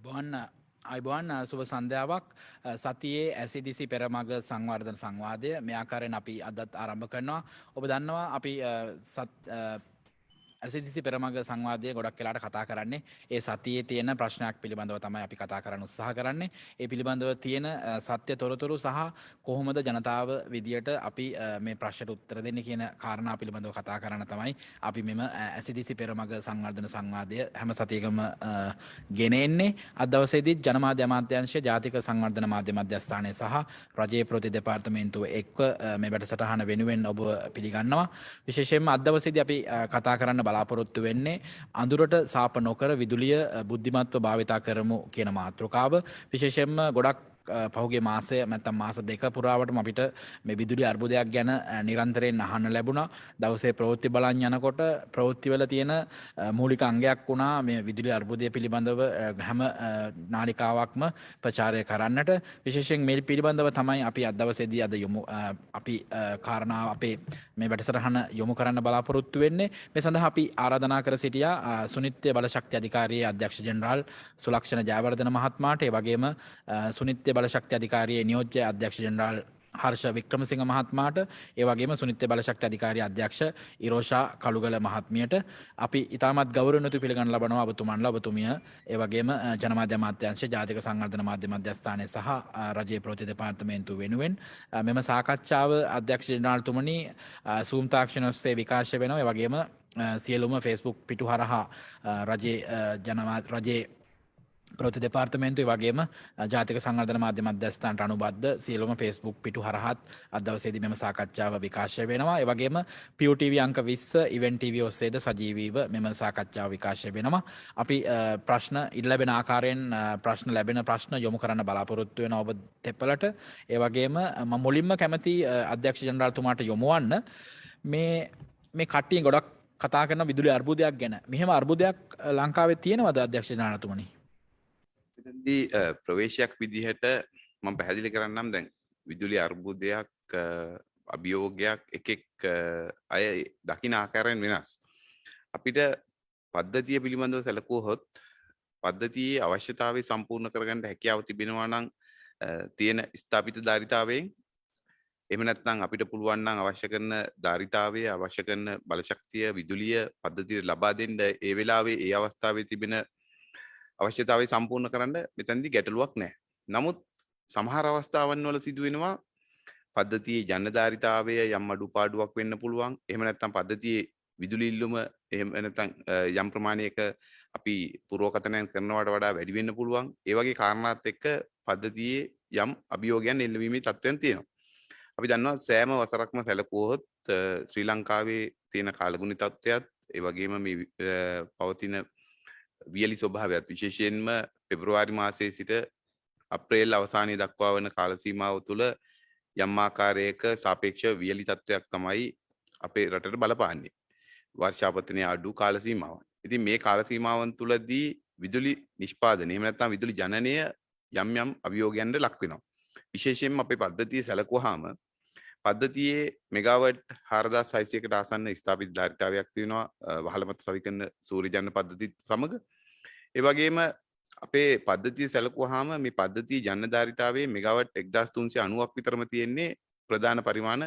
අයිබෝන් සුබ සන්ධ්‍යාවක් සතියේ ඇසිදිසි පෙරමග සංවර්ධන සංවාදය මේ ආකාරයෙන් අපි අදත් ආරම්භ කරනවා. ඔබ දන්නවා අපි ඇසිදිසි පෙරමග සංවාදය ගොඩක් වෙලාට කතා කරන්නේ ඒ සතියේ තියෙන ප්‍රශ්නයක් පිළිබඳව තමයි අපි කතා කරන්න උත්සාහ කරන්නේ. ඒ පිළිබඳව තියෙන සත්‍ය තොරතුරු සහ කොහොමද ජනතාව විදියට අපි මේ ප්‍රශ්නට උත්තර දෙන්නේ කියන කාරණා පිළිබඳව කතා කරන්න තමයි අපි මෙම ඇසිදිසි පෙරමග සංවර්ධන සංවාදය හැම සතියකම ගෙන එන්නේ. අද දවසේදී ජනමාධ්‍ය අමාත්‍යාංශය ජාතික සංවර්ධන මාධ්‍ය මධ්‍යස්ථානය සහ රජයේ ප්‍රවෘත්ති දෙපාර්තමේන්තුව එක්ව මේ වැඩසටහන වෙනුවෙන් ඔබ පිළිගන්නවා. විශේෂයෙන්ම අද දවසේදී අපි කතා කරන්න බලාපොරොත්තු වෙන්නේ අඳුරට සාප නොකර විදුලිය බුද්ධිමත්ව භාවිතා කරමු කියන මාතෘකාව. විශේෂයෙන්ම ගොඩක් පහුගේ මාසය නැත්නම් මාස දෙක පුරාවටම අපිට මේ විදුලි අර්බුදයක් ගැන නිරන්තරයෙන් අහන්න ලැබුණා. දවසේ ප්‍රවෘත්ති බලන් යනකොට ප්‍රවෘත්තිවල තියෙන මූලික අංගයක් වුණා මේ විදුලි අර්බුදය පිළිබඳව හැම නාලිකාවක්ම ප්‍රචාරය කරන්නට. විශේෂයෙන් මේ පිළිබඳව තමයි අපි අද දවසේදී අද යොමු අපි කාරණා අපේ මේ වැඩසටහන යොමු කරන්න බලාපොරොත්තු වෙන්නේ. මේ සඳහා අපි ආරාධනා කර සිටියා සුනිත්‍ය බලශක්ති අධිකාරියේ අධ්‍යක්ෂ ජෙනරාල් සුලක්ෂණ ජයවර්ධන මහත්මයාට, ඒ වගේම සුනිත්‍ය බලශක්ති අධිකාරියේ නියෝජ්‍ය අධ්‍යක්ෂ ජෙනරාල් හර්ෂ වික්‍රමසිංහ මහත්මයාට, ඒ වගේම සුනිත්‍ය බලශක්ති අධිකාරිය අධ්‍යක්ෂ ඉරෝෂා කළුගල මහත්මියට අපි ඉතාමත් ගෞරවයෙන් පිළිගන්න ලබනවා ඔබතුමන්ලා, ඔබතුමිය, ඒ වගේම ජනමාධ්‍ය අමාත්‍යාංශ ජාතික සංවර්ධන මාධ්‍ය මධ්‍යස්ථානය සහ රජයේ ප්‍රවෘත්ති දෙපාර්තමේන්තුව වෙනුවෙන් මෙම සාකච්ඡාව අධ්‍යක්ෂ ජෙනරාල්තුමනි සූම් තාක්ෂණ ඔස්සේ විකාශය වෙනවා. ඒ වගේම සියලුම ෆේස්බුක් පිටු හරහා රජයේ ප්‍රවෘත්ති දෙපාර්තමේන්තුව වගේම ජාතික සංවර්ධන මාධ්‍ය මධ්‍යස්ථානට අනුබද්ධ සියලුම ෆේස්බුක් පිටු හරහාත් අද දවසේදී මෙම සාකච්ඡාව විකාශය වෙනවා. ඒ වගේම POTV අංක 20 ඉවෙන්ට් TV ඔස්සේද සජීවීව මෙම සාකච්ඡාව විකාශය වෙනවා. අපි ප්‍රශ්න ලැබෙන ආකාරයෙන් ලැබෙන ප්‍රශ්න යොමු කරන්න බලාපොරොත්තු වෙනවා ඔබ තෙපලට. ඒ වගේම මම මුලින්ම කැමති අධ්‍යක්ෂ ජෙනරාල්තුමාට යොමුවන්න මේ කට්ටිය ගොඩක් කතා කරන විදුලි අර්බුදයක් ගැන. මෙහෙම අර්බුදයක් ලංකාවේ තියෙනවද අධ්‍යක්ෂ ජෙනරාල්තුමනි? එතනදී ප්‍රවේශයක් විදිහට මම පැහැදිලි කරන්නම්. දැන් විදුලි අර්බුදයක් අභියෝගයක් එකෙක් අය දකින ආකාරයෙන් වෙනස්. අපිට පද්ධතිය පිළිබඳව සැලකුවොත් පද්ධතියේ අවශ්‍යතාවය සම්පූර්ණ කරගන්න හැකියාව තිබෙනවා නම් තියෙන ස්ථාපිත ධාරිතාවයෙන්, එහෙම නැත්නම් අපිට පුළුවන් නම් අවශ්‍ය කරන ධාරිතාවය, අවශ්‍ය කරන බලශක්තිය, විදුලිය පද්ධතියට ලබා දෙන්න ඒ වෙලාවේ ඒ අවස්ථාවේ තිබෙන අවශ්‍යතාවය සම්පූර්ණ කරන්න මෙතනදී ගැටලුවක් නැහැ. නමුත් සමහර අවස්ථාවන් වල සිදුවෙනවා පද්ධතියේ ජනධාරිතාවය යම් අඩුපාඩුවක් වෙන්න පුළුවන්. එහෙම නැත්නම් පද්ධතියේ විදුලි ඉල්ලුම එහෙම නැත්නම් යම් ප්‍රමාණයක අපි පුරවකථනයන් කරනවට වඩා වැඩි වෙන්න පුළුවන්. ඒ වගේ කාරණාත් එක්ක පද්ධතියේ යම් අභියෝගයන් එල්ලවීමේ තත්ත්වයන් තියෙනවා. අපි දන්නවා සෑම වසරක්ම සැලකුවොත් ශ්‍රී ලංකාවේ තියෙන කාලගුණි තත්ත්වයත් ඒ වගේම මේ පවතින වියලි ස්වභාවයත්, විශේෂයෙන්ම පෙබරවාරි මාසයේ සිට අප්‍රේල් අවසානයේ දක්වා වන කාල සීමාව තුළ යම් ආකාරයක සාපේක්ෂ වියලි තත්ත්වයක් තමයි අපේ රටට බලපාන්නේ. වර්ෂාපතනයේ අඩු කාල සීමාවක්. ඉතින් මේ කාල සීමාවන් තුළදී විදුලි නිෂ්පාදනය එහෙම නැත්නම් විදුලි ජනනය යම් යම් අභියෝගයන්ට ලක් වෙනවා. විශේෂයෙන්ම අපේ පද්ධතිය සැලකුවාම පද්ධතියේ මෙගාවට් 4600කට ආසන්න ස්ථාපිත ධාරිතාවයක් තියෙනවා වහල මත සවිකරන සූර්ය ජන පද්ධතිය සමග. ඒ වගේම අපේ පද්ධතිය සැලකුවාම මේ පද්ධතියේ ජන ධාරිතාවයේ මෙගාවට් 1390ක් විතරම තියෙන්නේ ප්‍රධාන පරිමාණ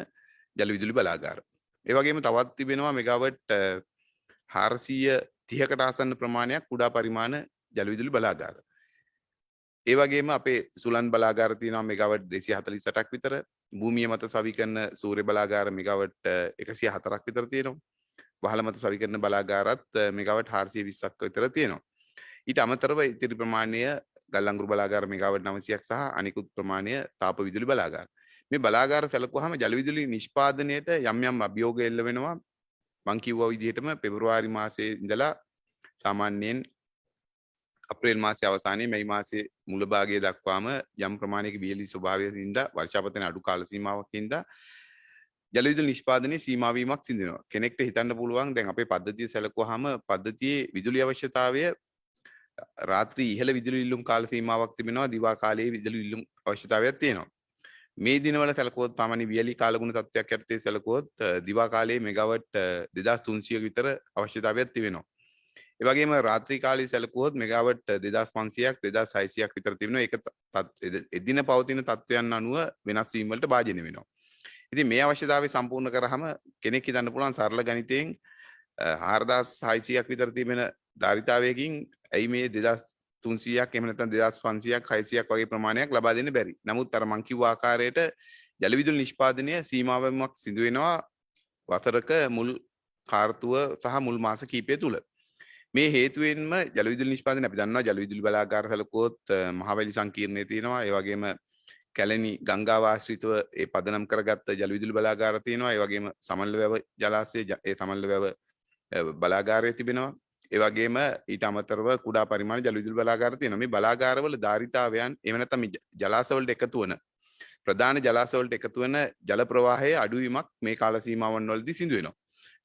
ජල විදුලි බලාගාර. ඒ වගේම තවත් තිබෙනවා මෙගාවට් 430කට ආසන්න ප්‍රමාණයක් කුඩා පරිමාණ ජල විදුලි බලාගාර. ඒ වගේම අපේ සුලන් බලාගාර තියෙනවා මෙගාවට් 248ක් විතර. භූමිය මත සවිකරන සූර්ය බලාගාර මෙගාවට් 104ක් විතර තියෙනවා. වහල මත සවිකරන බලාගාරත් මෙගාවට් 420ක් විතර තියෙනවා. ඊට අමතරව ඉතිරි ප්‍රමාණය ගල් අඟුරු බලාගාර මෙගාවට් 900ක් සහ අනිකුත් ප්‍රමාණය තාප විදුලි බලාගාර. මේ බලාගාර සැලකුවාම ජල විදුලි නිෂ්පාදනයට යම් යම් අභියෝග එල්ල වෙනවා. මං කිව්වා විදිහටම පෙබරවාරි මාසයේ ඉඳලා සාමාන්‍යයෙන් අප්‍රේල් මාසයේ අවසානයේ මැයි මාසයේ මුල භාගයේ දක්වාම යම් ප්‍රමාණයක වියලි ස්වභාවයකින්ද වර්ෂාපතන අඩු කාල සීමාවකින්ද ජල විදුලි නිෂ්පාදනයේ සීමා වීමක් සිදුවෙනවා. කෙනෙක්ට හිතන්න පුළුවන් දැන් අපේ පද්ධතිය සැලකුවාම පද්ධතියේ විදුලි අවශ්‍යතාවය රාත්‍රී ඉහළ විදුලි ඉල්ලුම් කාල සීමාවක් තිබෙනවා, දිවා කාලයේ විදුලි ඉල්ලුම් අවශ්‍යතාවයක් තියෙනවා. මේ දිනවල සැලකුවොත් සාමාන්‍ය වියලි කාලගුණ තත්ත්වයක් යටතේ සැලකුවොත් දිවා කාලයේ මෙගාවට් 2300 විතර අවශ්‍යතාවයක් තිබෙනවා. ඒ වගේම රාත්‍රී කාලයේ සැලකුවොත් මෙගාවට් 2500ක් 2600ක් විතර තිබෙනවා. ඒක එදින පවතින තත්ත්වයන් අනුව වෙනස් වීම වලට භාජනය වෙනවා. ඉතින් මේ අවශ්‍යතාවය සම්පූර්ණ කරාම කෙනෙක් හිතන්න පුළුවන් සරල ගණිතයෙන් 4600ක් විතර තිබෙන ධාරිතාවයකින් ඇයි මේ 2300ක් එහෙම නැත්නම් 2500ක් 600ක් වගේ ප්‍රමාණයක් ලබා දෙන්න බැරි. නමුත් අර මං කිව්ව ආකාරයට ජල විදුලි නිෂ්පාදනය සීමාවමක් සිදු වෙනවා වතරක මුල් කාර්තුව සහ මුල් මාස කීපය තුල. මේ හේතුවෙන්ම ජල විදුලි නිෂ්පාදනය අපි දන්නවා ජල විදුලි බලාගාර සැලකුවොත් මහවැලි සංකීර්ණයේ තියෙනවා. ඒ වගේම කැලණි ගංගාව ආශ්‍රිතව ඒ පදනම් කරගත්ත ජල විදුලි බලාගාර තියෙනවා. ඒ වගේම සමනල වැව ජලාශය ඒ සමනල වැව බලාගාරය තිබෙනවා. ඒ වගේම ඊට අමතරව කුඩා පරිමාණ ජල විදුලි බලාගාර තියෙනවා. මේ බලාගාරවල ධාරිතාවයන් එහෙම නැත්නම් ජලාශවලට එකතු වන ප්‍රධාන ජලාශවලට එකතු වන ජල ප්‍රවාහයේ අඩුවීමක් මේ කාල සීමාවන් වලදී සිදු වෙනවා.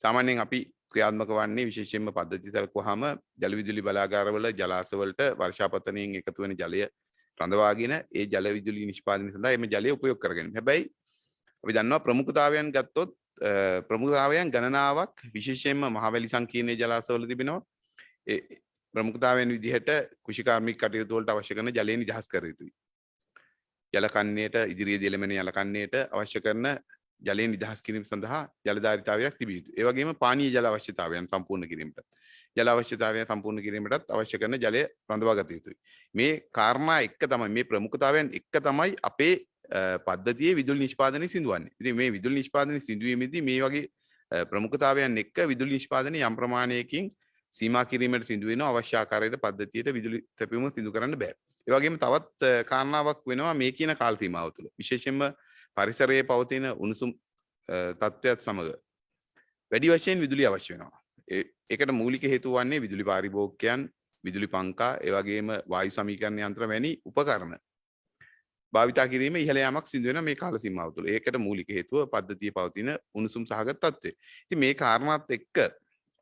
සාමාන්‍යයෙන් අපි ක්‍රියාත්මක වන්නේ විශේෂයෙන්ම පද්ධති සැලකුවාම ජල විදුලි බලාගාරවල ජලාශවලට වර්ෂාපතනයෙන් එකතු වෙන ජලය රඳවාගෙන ඒ ජල විදුලි නිෂ්පාදනය සඳහා එම ජලය උපයෝග කරගන්න. හැබැයි අපි දන්නවා ප්‍රමුඛතාවයන් ගත්තොත් ප්‍රමුඛතාවයන් ගණනාවක් විශේෂයෙන්ම මහවැලි සංකීර්ණයේ ජලාශවල තිබෙනවා. ඒ ප්‍රමුඛතාවයන් විදිහට කෘෂිකාර්මික කටයුතු වලට අවශ්‍ය කරන ජලය නිදහස් කර යුතුයි. ජල කන්නයට ඉදිරියේදී එළමෙන ජල කන්නයට අවශ්‍ය කරන ජලය නිදහස් කිරීම සඳහා ජල ධාරිතාවයක් තිබිය යුතුයි. ඒ වගේම පානීය ජල අවශ්‍යතාවයන් සම්පූර්ණ කිරීමට ජල අවශ්‍යතාවයන් සම්පූර්ණ කිරීමටත් අවශ්‍ය කරන ජලය රඳවා ගත යුතුයි. මේ කාරණා එක තමයි මේ ප්‍රමුඛතාවයන් එක තමයි අපේ පද්ධතියේ විදුලි නිෂ්පාදනය සිදුවන්නේ. ඉතින් මේ විදුලි නිෂ්පාදනය සිදුවීමේදී මේ වගේ ප්‍රමුඛතාවයන් එක්ක විදුලි නිෂ්පාදනය යම් ප්‍රමාණයකින් සීමා කිරීමට සිදු වෙන අවශ්‍ය ආකාරයට පද්ධතියට විදුලි තැපීම සිදු කරන්න බෑ. ඒ වගේම තවත් කාරණාවක් වෙනවා මේ කියන කාල සීමාව තුළ. විශේෂයෙන්ම පරිසරයේ පවතින උණුසුම් තත්ත්වයක් සමග වැඩි වශයෙන් විදුලි අවශ්‍ය වෙනවා. ඒකට මූලික හේතුව වන්නේ විදුලි පාරිභෝගිකයන්, විදුලි පංකා, ඒ වගේම වායු සමීකරණ යන්ත්‍ර වැනි උපකරණ භාවිතා කිරීම ඉහළ යාමක් සිදු වෙන මේ කාල සීමාව තුළ. ඒකට මූලික හේතුව පද්ධතියේ පවතින උණුසුම් සහගත තත්ත්වය. ඉතින් මේ කාරණාත් එක්ක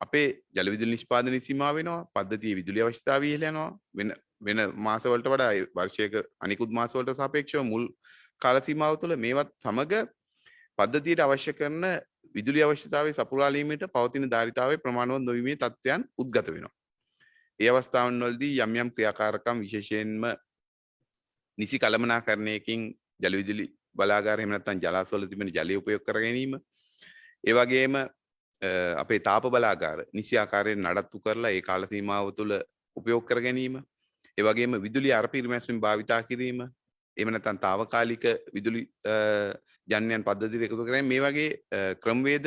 අපේ ජල විදුලි නිෂ්පාදනයේ සීමා වෙනවා, පද්ධතියේ විදුලි අවශ්‍යතාවය ඉහළ යනවා. වෙන මාසවලට වඩා වර්ෂයක අනිකුත් මාසවලට සාපේක්ෂව මුල් කාල සීමාව තුළ මේවත් සමග පද්ධතියට අවශ්‍ය කරන විදුලි අවශ්‍යතාවය සපුරාලීමට පවතින ධාරිතාවයේ ප්‍රමාණවත් නොවීමේ තත්ත්වයන් උද්ගත වෙනවා. ඒ අවස්ථාවන් වලදී යම් යම් ක්‍රියාකාරකම් විශේෂයෙන්ම නිසි කළමනාකරණයකින් ජල විදුලි බලාගාර එහෙම නැත්නම් ජලාශවල තිබෙන ජලය උපයෝග කර ගැනීම, ඒ වගේම අපේ තාප බලාගාර නිසි ආකාරයෙන් නඩත්තු කරලා ඒ කාල සීමාව තුළ උපයෝග කර ගැනීම, ඒ වගේම විදුලි අරපිරිමැස්වීම භාවිතා කිරීම, එහෙම නැත්නම් తాවකාලික විදුලි ජන්යන් පද්ධතියට එකතු කරගෙන මේ වගේ ක්‍රමවේද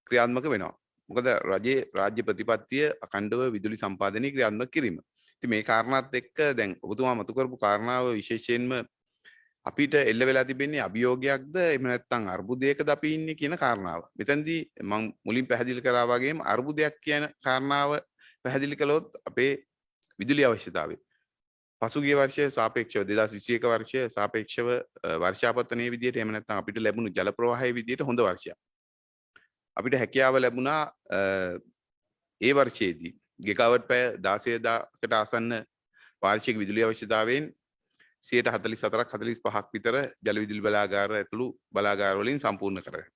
ක්‍රියාත්මක වෙනවා. මොකද රජයේ රාජ්‍ය ප්‍රතිපත්තිය අඛණ්ඩව විදුලි සම්පාදනය ක්‍රියාත්මක කිරීම. ඉතින් මේ කාරණාත් එක්ක දැන් ඔබතුමා මතු කරපු කාරණාව විශේෂයෙන්ම අපිට එල්ල වෙලා තිබෙන්නේ අභියෝගයක්ද එහෙම නැත්නම් අර්බුදයකද අපි ඉන්නේ කියන කාරණාව. මෙතනදී මම මුලින් පැහැදිලි කරා වගේම අර්බුදයක් කියන කාරණාව පැහැදිලි කළොත් අපේ විදුලි අවශ්‍යතාවය පසුගිය වර්ෂය සාපේක්ෂව 2021 වර්ෂය සාපේක්ෂව වර්ෂාපතනයේ විදිහට එහෙම නැත්නම් අපිට ලැබුණු ජල ප්‍රවාහයේ විදිහට හොඳ වර්ෂයක්. අපිට හැකියාව ලැබුණා ඒ වර්ෂයේදී ගිගාවට් පැය 16000කට ආසන්න වාර්ෂික විදුලි අවශ්‍යතාවයෙන් 44ක් 45ක් විතර ජල විදුලි බලාගාර ඇතුළු බලාගාර වලින් සම්පූර්ණ කරගන්න.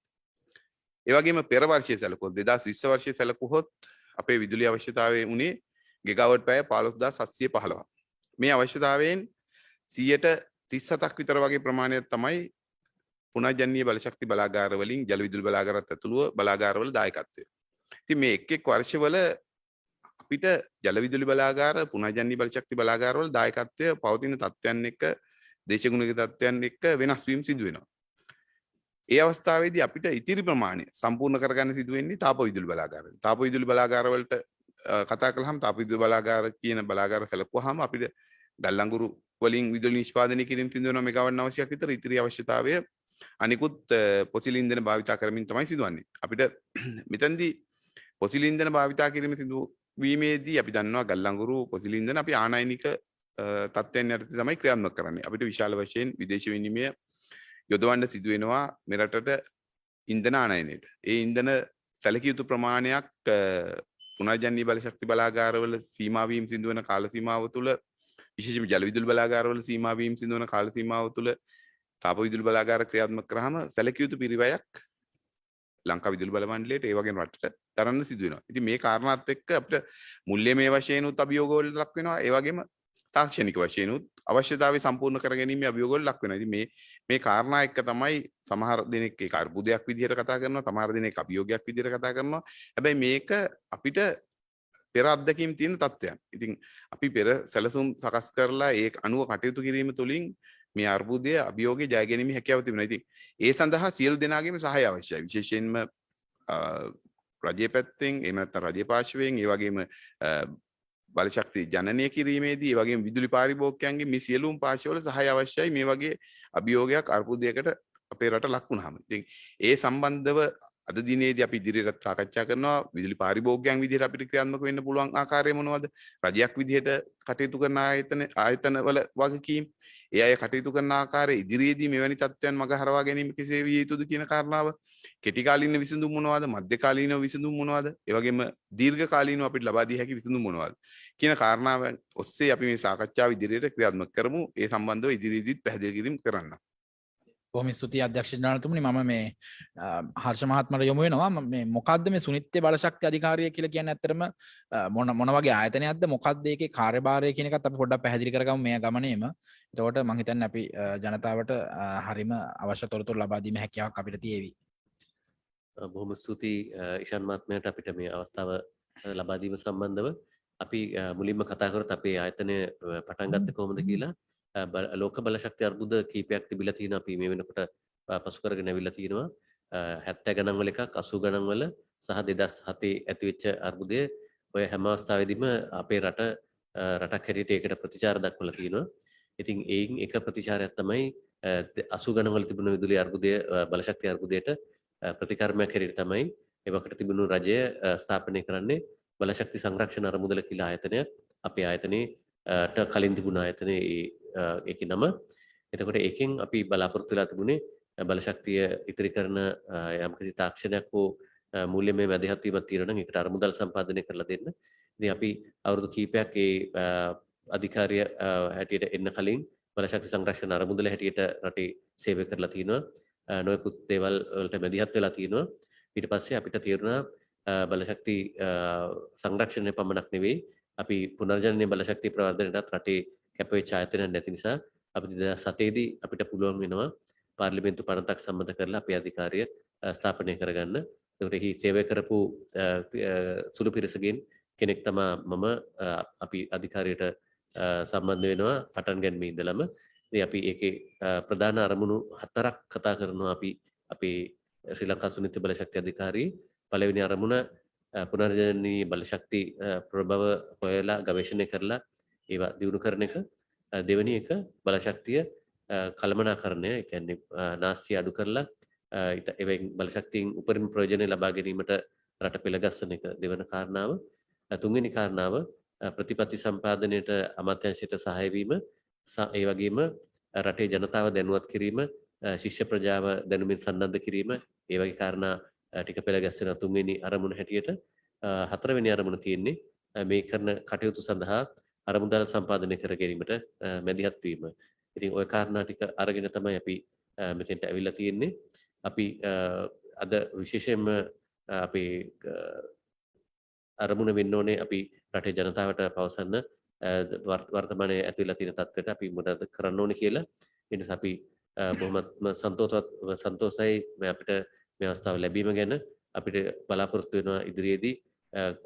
ඒ වගේම පෙර වර්ෂයේ සැලකුවොත් 2020 වර්ෂයේ සැලකුවොත් අපේ විදුලි අවශ්‍යතාවය උනේ ගිගාවට් පැය 15715. මේ අවශ්‍යතාවයෙන් 37ක් විතර වගේ ප්‍රමාණයක් තමයි පුනර්ජනනීය බලශක්ති බලාගාර වලින් ජල විදුලි බලාගාරات ඇතුළුව බලාගාරවල දායකත්වය. ඉතින් මේ එක් වර්ෂවල අපිට ජල විදුලි බලාගාර පුනර්ජනනීය බලශක්ති බලාගාරවල දායකත්වය පවතින තත්ත්වයන් එක්ක දේශගුණික තත්ත්වයන් එක්ක වෙනස් වීම සිදු වෙනවා. ඒ අවස්ථාවේදී අපිට ඉතිරි ප්‍රමාණය සම්පූර්ණ කරගන්න සිදු වෙන්නේ තාප විදුලි බලාගාර. තාප විදුලි බලාගාර වලට කතා කළාම තාප විදුලි බලාගාර කියන බලාගාර සැලකුවාම අපිට ගල්ලංගුරු වලින් විදුලි නිෂ්පාදනය කිරීම සිදු වෙන මෙගාවට් 900ක් විතර ඉතිරි අවශ්‍යතාවය අනිකුත් පොසිල් ඉන්ධන භාවිතා කරමින් තමයි සිදුවන්නේ. අපිට මෙතනදී පොසිල් ඉන්ධන භාවිතා කිරීම සිදු වීමේදී අපි දන්නවා ගල්ලංගුරු පොසිල් ඉන්ධන අපි ආනයනික තත්ත්වයන් යටතේ තමයි ක්‍රියාත්මක කරන්නේ. අපිට විශාල වශයෙන් විදේශ විනිමය යොදවන්න සිදු වෙනවා මෙරටට ඉන්ධන ආනයනයට. ඒ ඉන්ධන සැලකිය යුතු ප්‍රමාණයක් පුනර්ජනනීය බලශක්ති බලාගාරවල සීමා වීම සිදු වෙන කාල සීමාව තුළ විශේෂයෙන්ම ජල විදුලි බලාගාරවල සීමා වීම සිදු වෙන කාල සීමාව තුළ තාප විදුලි බලාගාර ක්‍රියාත්මක කරාම සැලකිය යුතු පිරිවැයක් ලංකා විදුලි බල මණ්ඩලයට ඒ වගේම රටට දරන්න සිදු වෙනවා. ඉතින් මේ කාරණාත් එක්ක අපිට මුල්‍යමය වශයෙන් උත් අභියෝග වලට ලක් වෙනවා. ඒ වගේම තාක්ෂණික වශයෙන් උත් අවශ්‍යතාවය සම්පූර්ණ කර ගැනීම අභියෝග වලට ලක් වෙනවා. ඉතින් මේ කාරණා එක්ක තමයි සමහර දෙනෙක් ඒක අර්බුදයක් විදිහට කතා කරනවා. සමහර දෙනෙක් අභියෝගයක් විදිහට කතා කරනවා. හැබැයි මේක අපිට පෙර අත්දැකීම් තියෙන තත්ත්වයන්. ඉතින් අපි පෙර සැලසුම් සකස් කරලා ඒ අනුව කටයුතු කිරීම තුළින් මේ අර්බුදය අභියෝගය ජය ගැනීම හැකියාව තිබෙනවා. ඉතින් ඒ සඳහා සියලු දෙනාගේම සහාය අවශ්‍යයි. විශේෂයෙන්ම රජයේ පැත්තෙන් එහෙම නැත්නම් රජයේ පාර්ශවයෙන් ඒ වගේම බලශක්ති ජනනය කිරීමේදී ඒ වගේම විදුලි පාරිභෝගිකයන්ගේ මේ සියලුම පාර්ශවවල සහාය අවශ්‍යයි මේ වගේ අභියෝගයක් අර්බුදයකට අපේ රට ලක් වුණාම. ඉතින් ඒ සම්බන්ධව අද දිනේදී අපි ඉදිරියට සාකච්ඡා කරනවා විදුලි පාරිභෝගිකයන් විදිහට අපිට ක්‍රියාත්මක වෙන්න පුළුවන් ආකාරය මොනවද? රජයක් විදිහට කටයුතු කරන ආයතනවල වගකීම්, ඒ අය කටයුතු කරන ආකාරය ඉදිරියේදී මෙවැනි තත්ත්වයන් මග හරවා ගැනීම කෙසේ විය යුතුද කියන කාරණාව, කෙටි කාලීන විසඳුම් මොනවද, මධ්‍ය කාලීන විසඳුම් මොනවද, ඒ වගේම දීර්ඝ කාලීනව අපිට ලබා දිය හැකි විසඳුම් මොනවද කියන කාරණාව ඔස්සේ අපි මේ සාකච්ඡාව ඉදිරියට ක්‍රියාත්මක කරමු. ඒ සම්බන්ධව ඉදිරියේදීත් පැහැදිලි කිරීම කරන්න. බොහොම ස්තුතියි අධ්‍යක්ෂ ජනතුමනි. මම මේ හර්ෂ මහත්මයාට යොමු වෙනවා. මේ මොකද්ද මේ සුනිත්‍ය බලශක්ති අධිකාරිය කියලා කියන්නේ? ඇත්තටම මොන වගේ ආයතනයක්ද, මොකද්ද ඒකේ කාර්යභාරය කියන එකත් අපි පොඩ්ඩක් පැහැදිලි කරගමු මේ ගමනේම. එතකොට මම හිතන්නේ අපි ජනතාවට හරීම අවශ්‍ය තොරතුරු ලබා දීමේ හැකියාවක් අපිට තියෙවි. බොහොම ස්තුතියි ඉෂාන් මහත්මයාට අපිට මේ අවස්ථාව ලබා දීම සම්බන්ධව. අපි මුලින්ම කතා කරත් අපේ ආයතනය පටන් ගත්තේ කොහොමද කියලා. ලෝක බලශක්ති අර්බුද කීපයක් තිබිලා තියෙනවා. අපි මේ වෙනකොට පසු කරගෙන ඇවිල්ලා තියෙනවා. 70 ගණන් වල එකක්, 80 ගණන් වල සහ 2007 ඇතිවෙච්ච අර්බුදය ඔය හැම අවස්ථාවෙදීම අපේ රටක් හැටියට ඒකට ප්‍රතිචාර දක්වලා තියෙනවා. ඉතින් ඒයින් එක ප්‍රතිචාරයක් තමයි 80 ගණන් වල තිබුණු විදුලි අර්බුදය බලශක්ති අර්බුදයට ප්‍රතිකර්මයක් හැටියට තමයි ඒවකට තිබුණු රජය ස්ථාපනය කරන්නේ බලශක්ති සංරක්ෂණ අරමුදල කියලා ආයතනයක්. අපේ ආයතනේට කලින් තිබුණ ආයතනයේ ඒකේ නම. එතකොට ඒකෙන් අපි බලාපොරොත්තු වෙලා තිබුණේ බලශක්තිය ඉතිරි කරන යම්කිසි තාක්ෂණයක් හෝ මූල්‍යමය මැදිහත් වීමක් තියෙනවා නම් ඒකට අරමුදල් සම්පාදනය කරලා දෙන්න. ඉතින් අපි අවුරුදු කීපයක් ඒ අධිකාරිය හැටියට එන්න කලින් බලශක්ති සංරක්ෂණ අරමුදල හැටියට රටේ සේවය කරලා තිනවා. නොයෙකුත් දේවල් වලට මැදිහත් වෙලා තිනවා. ඊට පස්සේ අපිට තේරුණා බලශක්ති සංරක්ෂණය පමණක් නෙවෙයි අපි පුනර්ජනනීය බලශක්ති ප්‍රවර්ධනයටත් රටේ කැපවෙච්ච ආයතනයක් නැති නිසා අපි 2007 දී අපිට පුළුවන් වෙනවා පාර්ලිමේන්තු පනතක් සම්මත කරලා අපේ අධිකාරිය ස්ථාපනය කරගන්න. ඒකට එහි සේවය කරපු සුළු පිරිසකින් කෙනෙක් තමයි මම. අපි අධිකාරියට සම්බන්ධ වෙනවා පටන් ගැනීම ඉඳලම. ඉතින් අපි ඒකේ ප්‍රධාන අරමුණු 4ක් කතා කරනවා. අපි අපේ ශ්‍රී ලංකා සුනිත්‍ය බලශක්ති අධිකාරියේ පළවෙනි අරමුණ පුනර්ජනනීය බලශක්ති ප්‍රභව හොයලා ගවේෂණය කරලා ඒවා දියුණු කරන එක. දෙවෙනි එක බලශක්තිය කළමනාකරණය, ඒ කියන්නේ නාස්තිය අඩු කරලා එවෙන් බලශක්තියෙන් උපරිම ප්‍රයෝජන ලබා ගැනීමට රට පෙළගස්සන එක දෙවන කාරණාව. තුන්වෙනි කාරණාව ප්‍රතිපත්ති සම්පාදනයට අමාත්‍යාංශයට සහාය වීම, ඒ වගේම රටේ ජනතාව දැනුවත් කිරීම, ශිෂ්‍ය ප්‍රජාව දැනුමින් සන්නද්ධ කිරීම, ඒ වගේ කාරණා ටික පෙළගස්සන තුන්වෙනි අරමුණ හැටියට. හතරවෙනි අරමුණ තියෙන්නේ මේ කරන කටයුතු සඳහා අරමුදල් සම්පාදනය කර ගැනීමට මැදිහත් වීම. ඉතින් ওই කාරණා ටික අරගෙන තමයි අපි මෙතෙන්ට ඇවිල්ලා තියෙන්නේ. අපි අද විශේෂයෙන්ම අපේ අරමුණ වෙන්න ඕනේ අපි රටේ ජනතාවට පවසන්න වර්තමානයේ ඇතිවෙලා තියෙන තත්ත්වයට අපි මොනවද කරන්න ඕනේ කියලා. ඒ නිසා අපි බොහොමත්ම සන්තෝෂයි අපිට මේ අවස්ථාව ලැබීම ගැන. අපිට බලාපොරොත්තු වෙනවා ඉදිරියේදී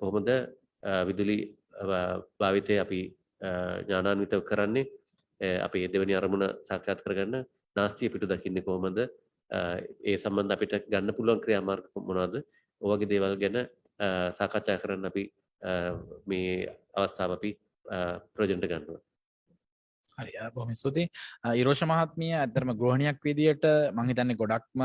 කොහොමද විදුලි භාවිතය අපි ඥානාන්විතව කරන්නේ. අපි දෙවෙනි අරමුණ සාක්ෂාත් කරගන්න නාස්තිය පිටු දකින්නේ කොහොමද, ඒ සම්බන්ධ අපිට ගන්න පුළුවන් ක්‍රියාමාර්ග මොනවද, ඔය වගේ දේවල් ගැන සාකච්ඡා කරන්න අපි මේ අවස්ථාව අපි ප්‍රයෝජනට ගන්නවා. හරි, බොහොම ස්තුතියි ඉරෝෂ මහත්මිය. ඇත්තටම ගෘහණියක් විදියට මම හිතන්නේ ගොඩක්ම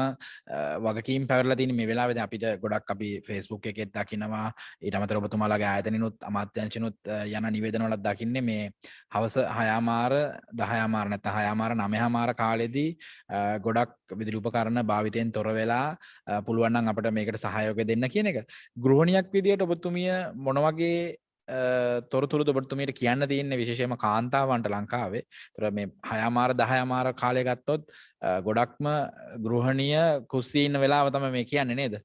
වගකීම් පැවරලා තියෙන මේ වෙලාවේදී අපිට ගොඩක් අපි Facebook එකෙත් දකිනවා, ඊට අමතරව ඔබතුමාලාගේ ආයතනිනුත් අමාත්‍යාංශිනුත් යන නිවේදන වලත් දකින්නේ මේ හවස 6:00 10:00 නැත්නම් 6:00 9:00 කාලෙදී ගොඩක් විදුලි උපකරණ භාවිතයෙන් තොර වෙලා පුළුවන් නම් අපිට මේකට සහයෝගය දෙන්න කියන එක. ගෘහණියක් විදියට ඔබතුමිය මොන වගේ තොරතුරුද ඔබතුමියට කියන්න තියෙන්නේ විශේෂයෙන්ම කාන්තාවන්ට ලංකාවේ? ඒතර මේ 6:00 10:00 කාලය ගත්තොත් ගොඩක්ම ගෘහණිය කුස්සියේ ඉන්න වෙලාව තමයි මේ කියන්නේ නේද?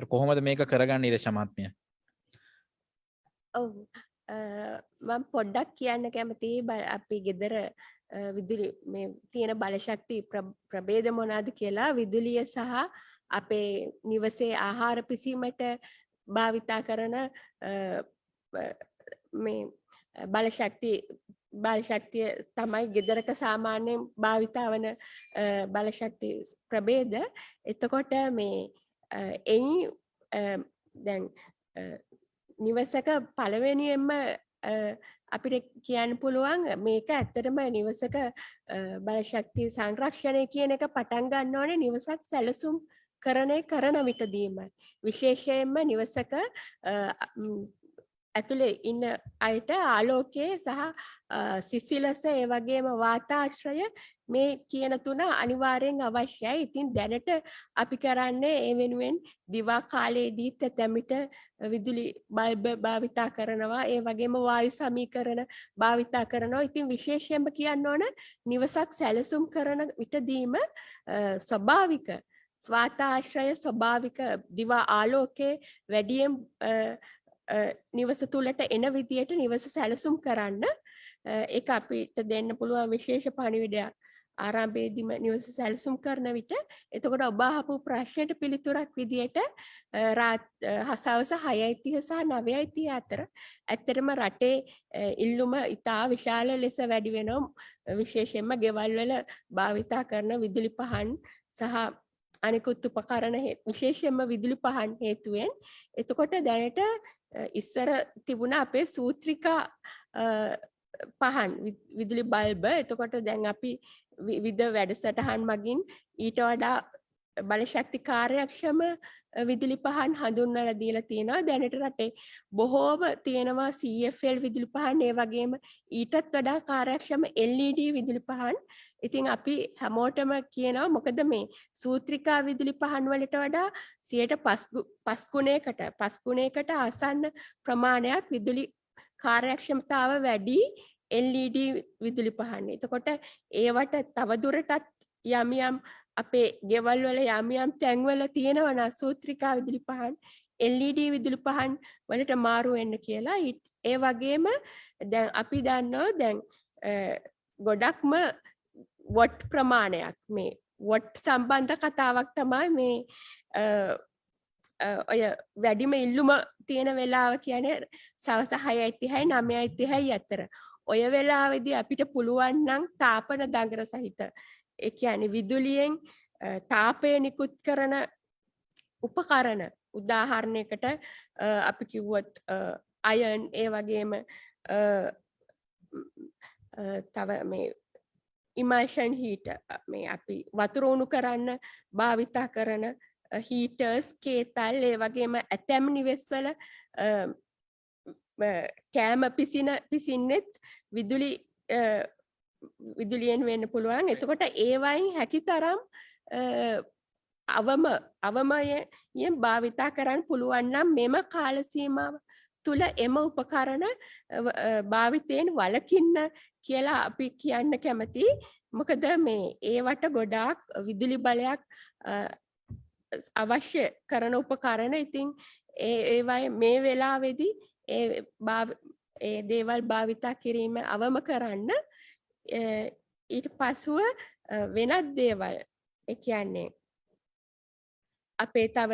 කොහොමද මේක කරගන්න ඉරේෂා මහත්මිය? ඔව් මම පොඩ්ඩක් කියන්න කැමතියි අපි ගෙදර විදුලි මේ තියෙන බලශක්ති ප්‍රභේද මොනවාද කියලා විදුලිය සහ අපේ නිවසේ ආහාර පිසීමට භාවිතා කරන මේ බලශක්තිය තමයි ගෙදරක සාමාන්‍යයෙන් භාවිතා වන බලශක්ති ප්‍රභේද. එතකොට මේ එයි දැන් නිවසක පළවෙනියෙන්ම අපිට කියන්න පුළුවන් මේක ඇත්තටම නිවසක බලශක්ති සංරක්ෂණය කියන එක පටන් ගන්න ඕනේ නිවසක් සැලසුම් කරන විටදීමයි. විශේෂයෙන්ම නිවසක ඇතුලේ ඉන්න අයට ආලෝකයේ සහ සිසිලස ඒ වගේම වාතාශ්‍රය මේ කියන තුන අනිවාර්යෙන් අවශ්‍යයි. ඉතින් දැනට අපි කරන්නේ ඒ වෙනුවෙන් දිවා කාලයේදී තැතැමිට විදුලි බල්බ භාවිතා කරනවා. ඒ වගේම වායු සමීකරණ භාවිතා කරනවා. ඉතින් විශේෂයෙන්ම කියන්න ඕන නිවසක් සැලසුම් කරන විටදීම ස්වභාවික වාතාශ්‍රය ස්වභාවික දිවා ආලෝකයේ වැඩියෙන් නිවස තුළට එන විදියට නිවස සැලසුම් කරන්න ඒක අපිට දෙන්න පුළුවන් විශේෂ පණිවිඩයක්. ආරම්භයේදීම නිවස සැලසුම් කරන විට එතකොට ඔබ අහපු ප්‍රශ්නයට පිළිතුරක් විදියට හසවස 6:30 සහ 9:30 අතර ඇත්තටම රටේ ඉල්ලුම ඉතා විශාල ලෙස වැඩි වෙනවා. විශේෂයෙන්ම ගෙවල් වල භාවිතා කරන විදුලි පහන් සහ අනිකුත් උපකරණ විශේෂයෙන්ම විදුලි පහන් හේතුවෙන්. එතකොට දැනට ඉස්සර තිබුණ අපේ සූත්‍රිකා පහන් විදුලි බල්බ. එතකොට දැන් අපි විවිධ වැඩසටහන් මගින් ඊට වඩා බලශක්ති කාර්යක්ෂම විදුලි පහන් හඳුන්වලා දීලා තියෙනවා. දැනට රටේ බොහෝම තියෙනවා CFL විදුලි පහන්, ඒ වගේම ඊටත් වඩා කාර්යක්ෂම LED විදුලි පහන්. ඉතින් අපි හැමෝටම කියනවා මොකද මේ සූත්‍රිකා විදුලි පහන් වලට වඩා 5 ගුණයකට ආසන්න ප්‍රමාණයක් විදුලි කාර්යක්ෂමතාව වැඩි LED විදුලි පහන්. එතකොට ඒවට තවදුරටත් යම් අපේ ගෙවල් වල යම් තැන්වල තියෙනවා නම් සූත්‍රිකා විදුලි පහන් LED විදුලි පහන් වලට මාරු වෙන්න කියලා. ඒ වගේම දැන් අපි දන්නවා දැන් ගොඩක්ම වොට් ප්‍රමාණයක් මේ වොට් සම්බන්ධ කතාවක් තමයි මේ ඔය වැඩිම ඉල්ලුම තියෙන වෙලාව කියන්නේ සවස් 6:30යි 9:30යි අතර. ඔය වෙලාවේදී අපිට පුළුවන් නම් තාපන දඟර සහිත ඒ කියන්නේ විදුලියෙන් තාපය නිකුත් කරන උපකරණ උදාහරණයකට අපි කිව්වොත් අයන් ඒ වගේම තව මේ ඉමර්ෂන් හීටර් මේ අපි වතුර උණු කරන්න භාවිතා කරන හීටර්ස් කේතල් ඒ වගේම ඇතැම් නිවෙස්වල කෑම පිසින්නෙත් විදුලියෙන් වෙන්න පුළුවන්. එතකොට ඒවයින් හැකිතරම් අවමයෙන් භාවිතා කරන්න පුළුවන් නම් මෙම කාල සීමාව තුල එම උපකරණ භාවිතයෙන් වළකින්න කියලා අපි කියන්න කැමති. මොකද මේ ඒවට ගොඩාක් විදුලි බලයක් අවශ්‍ය කරන උපකරණ. ඉතින් ඒවයි මේ වෙලාවේදී ඒ දේවල් භාවිතා කිරීම අවම කරන්න. ඊට පසුව වෙනත් දේවල් ඒ කියන්නේ අපේ තව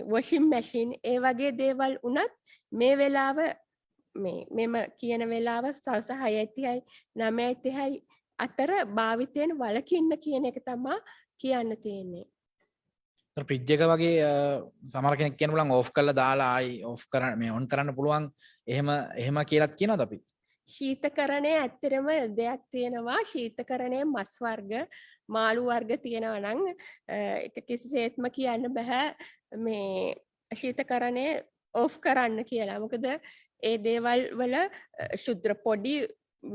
වොෂින් මැෂින් ඒ වගේ දේවල් උනත් මේ වෙලාව මෙම කියන වෙලාව සවස් 6:30යි 9:30යි අතර භාවිතයෙන් වළකින්න කියන එක තමයි කියන්න තියෙන්නේ. ෆ්‍රිජ් එක වගේ සමහර කෙනෙක් කියන්න පුළුවන් ඕෆ් කරලා දාලා ආයි ඕෆ් කරන්න මේ ඔන් කරන්න පුළුවන් එහෙම කියලාත් කියනවාද අපි? ශීතකරණය ඇත්තටම දෙයක් තියෙනවා. ශීතකරණයේ මස් වර්ග මාළු වර්ග තියෙනවා නම් ඒක කිසිසේත්ම කියන්න බෑ මේ ශීතකරණය ඕෆ් කරන්න කියලා. මොකද ඒ දේවල් වල ශුද්‍ර පොඩි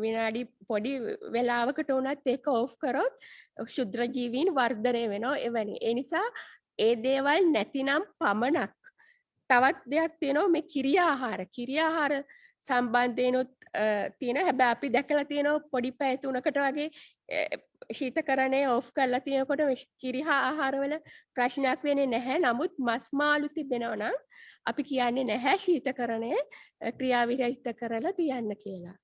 විනාඩි පොඩි වෙලාවකට වුණත් ඒක ඕෆ් කරොත් ශුද්‍ර ජීවීන් වර්ධනය වෙනවා එවැනි. ඒ නිසා ඒ දේවල් නැතිනම් පමණක් තවත් දෙයක් තියෙනවා මේ කිරි ආහාර සම්බන්ධයෙන්ුත් තියෙන හැබැයි අපි දැකලා තියෙනවා පොඩි පැය 3කට වගේ ශීතකරණය ඔෆ් කරලා තියෙනකොට කිරි ආහාරවල ප්‍රශ්නයක් වෙන්නේ නැහැ. නමුත් මස් මාළු තිබෙනවා නම් අපි කියන්නේ නැහැ ශීතකරණය ක්‍රියාවිරහිත කරලා තියන්න කියලා.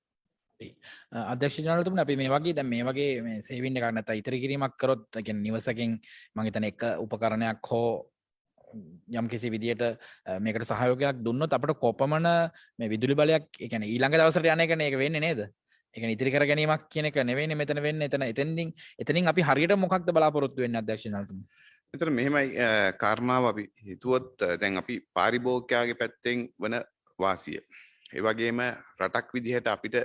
අධ්‍යක්ෂ ජනරතුමනි අපි මේ වගේ දැන් මේ වගේ මේ සේවින් එකක් නැත්නම් ඉතිරි කිරීමක් කරොත් ඒ කියන්නේ නිවසකින් මම හිතන්නේ එක උපකරණයක් හෝ යම් කිසි විදියට මේකට සහයෝගයක් දුන්නොත් අපිට කොපමණ මේ විදුලි බලයක් ඒ කියන්නේ ඊළඟ දවසට යන එකනේ ඒක වෙන්නේ නේද? ඒ කියන්නේ ඉතිරි කර ගැනීමක් කියන එක නෙවෙයිනේ මෙතන වෙන්නේ. එතනින් අපි හරියට මොකක්ද බලාපොරොත්තු වෙන්නේ අධ්‍යක්ෂ ජනරතුමනි? මෙතන මෙහෙමයි කාරණාව අපි හිතුවොත් දැන් අපි පාරිභෝගිකයාගේ පැත්තෙන් වන වාසිය. ඒ වගේම රටක් විදිහට අපිට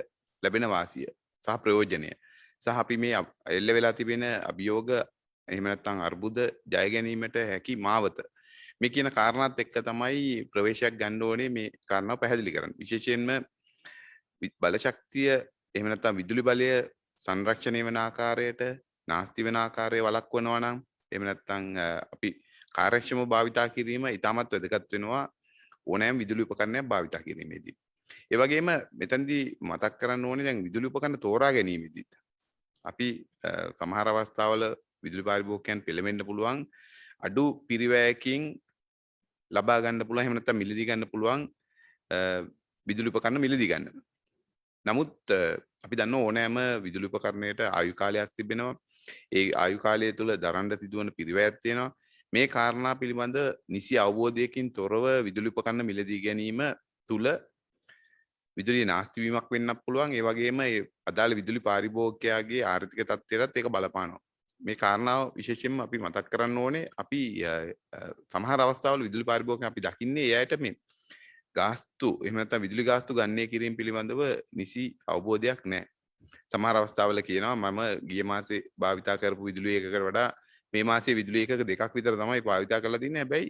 ලැබෙන වාසිය සහ ප්‍රයෝජනය සහ අපි මේ එල්ල වෙලා තිබෙන අභියෝග එහෙම නැත්නම් අර්බුද ජය ගැනීමට හැකි මාවත මේ කියන කාරණාත් එක්ක තමයි ප්‍රවේශයක් ගන්න ඕනේ මේ කාරණාව පැහැදිලි කරන්න. විශේෂයෙන්ම බල ශක්තිය එහෙම නැත්නම් විදුලි බලය සංරක්ෂණය වෙන ආකාරයට නාස්ති වෙන ආකාරය වළක්වනවා නම් එහෙම නැත්නම් අපි කාර්යක්ෂම භාවිතා කිරීම ඉතාමත් වැදගත් වෙනවා ඕනෑම විදුලි උපකරණයක් භාවිතා කිරීමේදී. ඒ වගේම මෙතනදී මතක් කරන්න ඕනේ දැන් විදුලි උපකරණ තෝරා ගැනීමේදීත් අපි සමහර අවස්ථාවල විදුලි පාරිභෝගිකයන් පෙළඹෙන්න පුළුවන් අඩු පිරිවැයකින් ලබා ගන්න පුළුවන් එහෙම නැත්නම් මිලදී ගන්න පුළුවන් විදුලි උපකරණ මිලදී ගන්න. නමුත් අපි දන්න ඕනෑම විදුලි උපකරණයට ආයු කාලයක් තිබෙනවා. ඒ ආයු කාලය තුළ දරන්න සිදුවන පිරිවැයක් තියෙනවා. මේ කාරණා පිළිබඳ නිසි අවබෝධයකින් තොරව විදුලි උපකරණ මිලදී ගැනීම තුළ විදුලිය නාස්ති වීමක් වෙන්නත් පුළුවන්. ඒ වගේම ඒ අදාළ විදුලි පාරිභෝගිකයාගේ ආර්ථික තත්ත්වයටත් ඒක බලපානවා. මේ කාරණාව විශේෂයෙන්ම අපි මතක් කරන්න ඕනේ. අපි සමහර අවස්ථාවල විදුලි පාරිභෝගිකයන් අපි දකින්නේ ඒ අයට මේ ගාස්තු එහෙම නැත්නම් විදුලි ගාස්තු ගණනය කිරීම පිළිබඳව නිසි අවබෝධයක් නැහැ. සමහර අවස්ථාවල කියනවා මම ගිය මාසේ භාවිතා කරපු විදුලි ඒකකට වඩා මේ මාසේ විදුලි ඒකක දෙකක් විතර තමයි භාවිතා කරලා තින්නේ. හැබැයි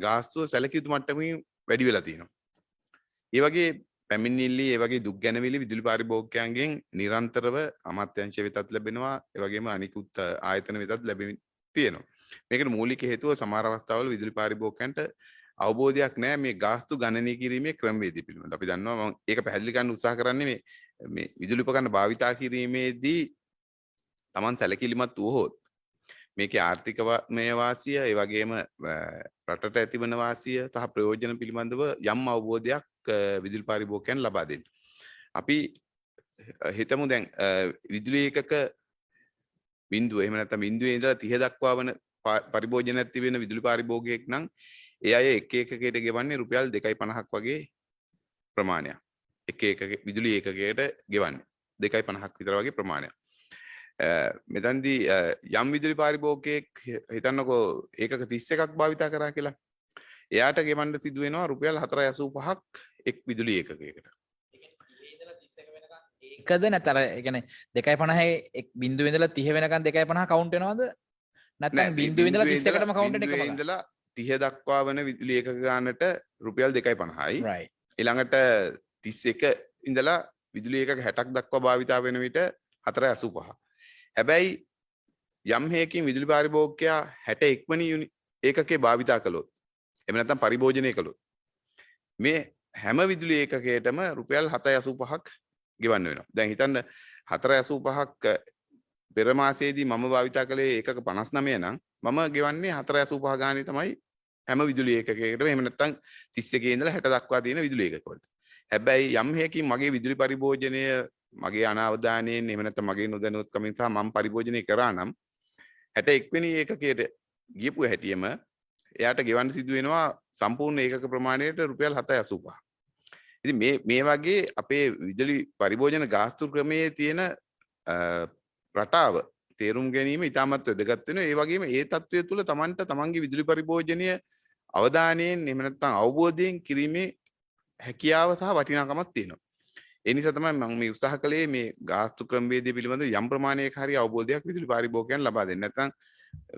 ගාස්තුව සැලකිය යුතු මට්ටමකින් වැඩි වෙලා තියෙනවා. ඒ වගේ පැමිණිලි ඒ වගේ දුක් ගැනවිලි විදුලි පාරිභෝගිකයන්ගෙන් නිරන්තරව අමාත්‍යාංශය වෙතත් ලැබෙනවා. ඒ වගේම අනිකුත් ආයතන වෙතත් ලැබෙමින් තියෙනවා. මේකට මූලික හේතුව සමහර අවස්ථාවල විදුලි පාරිභෝගිකයන්ට අවබෝධයක් නැහැ මේ ගාස්තු ගණනය කිරීමේ ක්‍රමවේදය පිළිබඳව. අපි දන්නවා මම ඒක පැහැදිලි කරන්න උත්සාහ කරන්නේ මේ විදුලි උපකරණ භාවිතා කිරීමේදී Taman සැලකිලිමත් වුවහොත් මේකේ ආර්ථික මේ වාසිය ඒ වගේම රටට ඇතිවන වාසිය සහ ප්‍රයෝජන පිළිබඳව යම් අවබෝධයක් විදුලි පාරිභෝගිකයන් ලබා දෙන්න. අපි හිතමු දැන් විදුලි ඒකක බිඳුව එහෙම නැත්නම් බිඳුවේ ඉඳලා 30 දක්වා වන පරිභෝජනයක් තිබෙන විදුලි පාරිභෝගිකයෙක් නම් ඒ අය එක එකකයට ගෙවන්නේ රුපියල් 2.50ක් වගේ ප්‍රමාණයක්. එක විදුලි ඒකකයට ගෙවන්නේ 2.50ක් විතර වගේ ප්‍රමාණයක්. මෙතනදී යම් විදුලි පාරිභෝගිකයෙක් හිතන්නකෝ ඒකක 31ක් භාවිතා කරා කියලා. එයාට ගෙවන්න සිදු වෙනවා රුපියල් 4.85ක් එක් විදුලි ඒකකයකට. එකද නැතර ඒ කියන්නේ 2.50 බිඳුවේ ඉඳලා 30 වෙනකන් 2.50 කවුන්ට් වෙනවද? නැත්නම් බිඳුවේ ඉඳලා 31ටම කවුන්ට් වෙන එකම බිඳුවේ ඉඳලා 30 දක්වා වන විදුලි ඒකක ගන්නට රුපියල් 2.50යි. right. ඊළඟට 31 ඉඳලා විදුලි ඒකක 60ක් දක්වා භාවිතා වෙන විට 4.85. හැබැයි යම් හේකින් විදුලි පාරිභෝගිකයා 61 වෙනි ඒකකේ භාවිතා කළොත් එහෙම නැත්නම් පරිභෝජනය කළොත් මේ හැම විදුලි ඒකකයකටම රුපියල් 7.85ක් ගෙවන්න වෙනවා. දැන් හිතන්න 4.85ක් පෙර මාසයේදී මම භාවිතා කළේ ඒකක 59 නම් මම ගෙවන්නේ 4.85 ගානේ තමයි හැම විදුලි ඒකකයකටම එහෙම නැත්නම් 31 ඉඳලා 60 දක්වා තියෙන විදුලි ඒකකවලට. හැබැයි යම් හේකින් මගේ විදුලි පරිභෝජනය මගේ අනාවධානයෙන් එහෙම නැත්නම් මගේ නොදැනුවත්කමින් සහ මම පරිභෝජනය කරා නම් 61 වෙනි ඒකකයට ගියපු හැටියෙම එයාට ගෙවන්න සිදු වෙනවා සම්පූර්ණ ඒකක ප්‍රමාණයට රුපියල් 7.85. ඉතින් මේ වගේ අපේ විදුලි පරිභෝජන ගාස්තු ක්‍රමයේ තියෙන රටාව තේරුම් ගැනීම ඉතාමත් වැදගත් වෙනවා. ඒ වගේම ඒ තත්ත්වය තුළ Tamanට Tamanගේ විදුලි පරිභෝජනය අවධානයෙන් එහෙම නැත්නම් අවබෝධයෙන් කිරීමේ හැකියාව සහ වටිනාකමක් තියෙනවා. ඒ නිසා තමයි මම මේ උත්සාහ කළේ මේ ගාස්තු ක්‍රමවේදය පිළිබඳ යම් ප්‍රමාණයක හරි අවබෝධයක් විදුලි පාරිභෝගිකයන් ලබා දෙන්න. නැත්නම්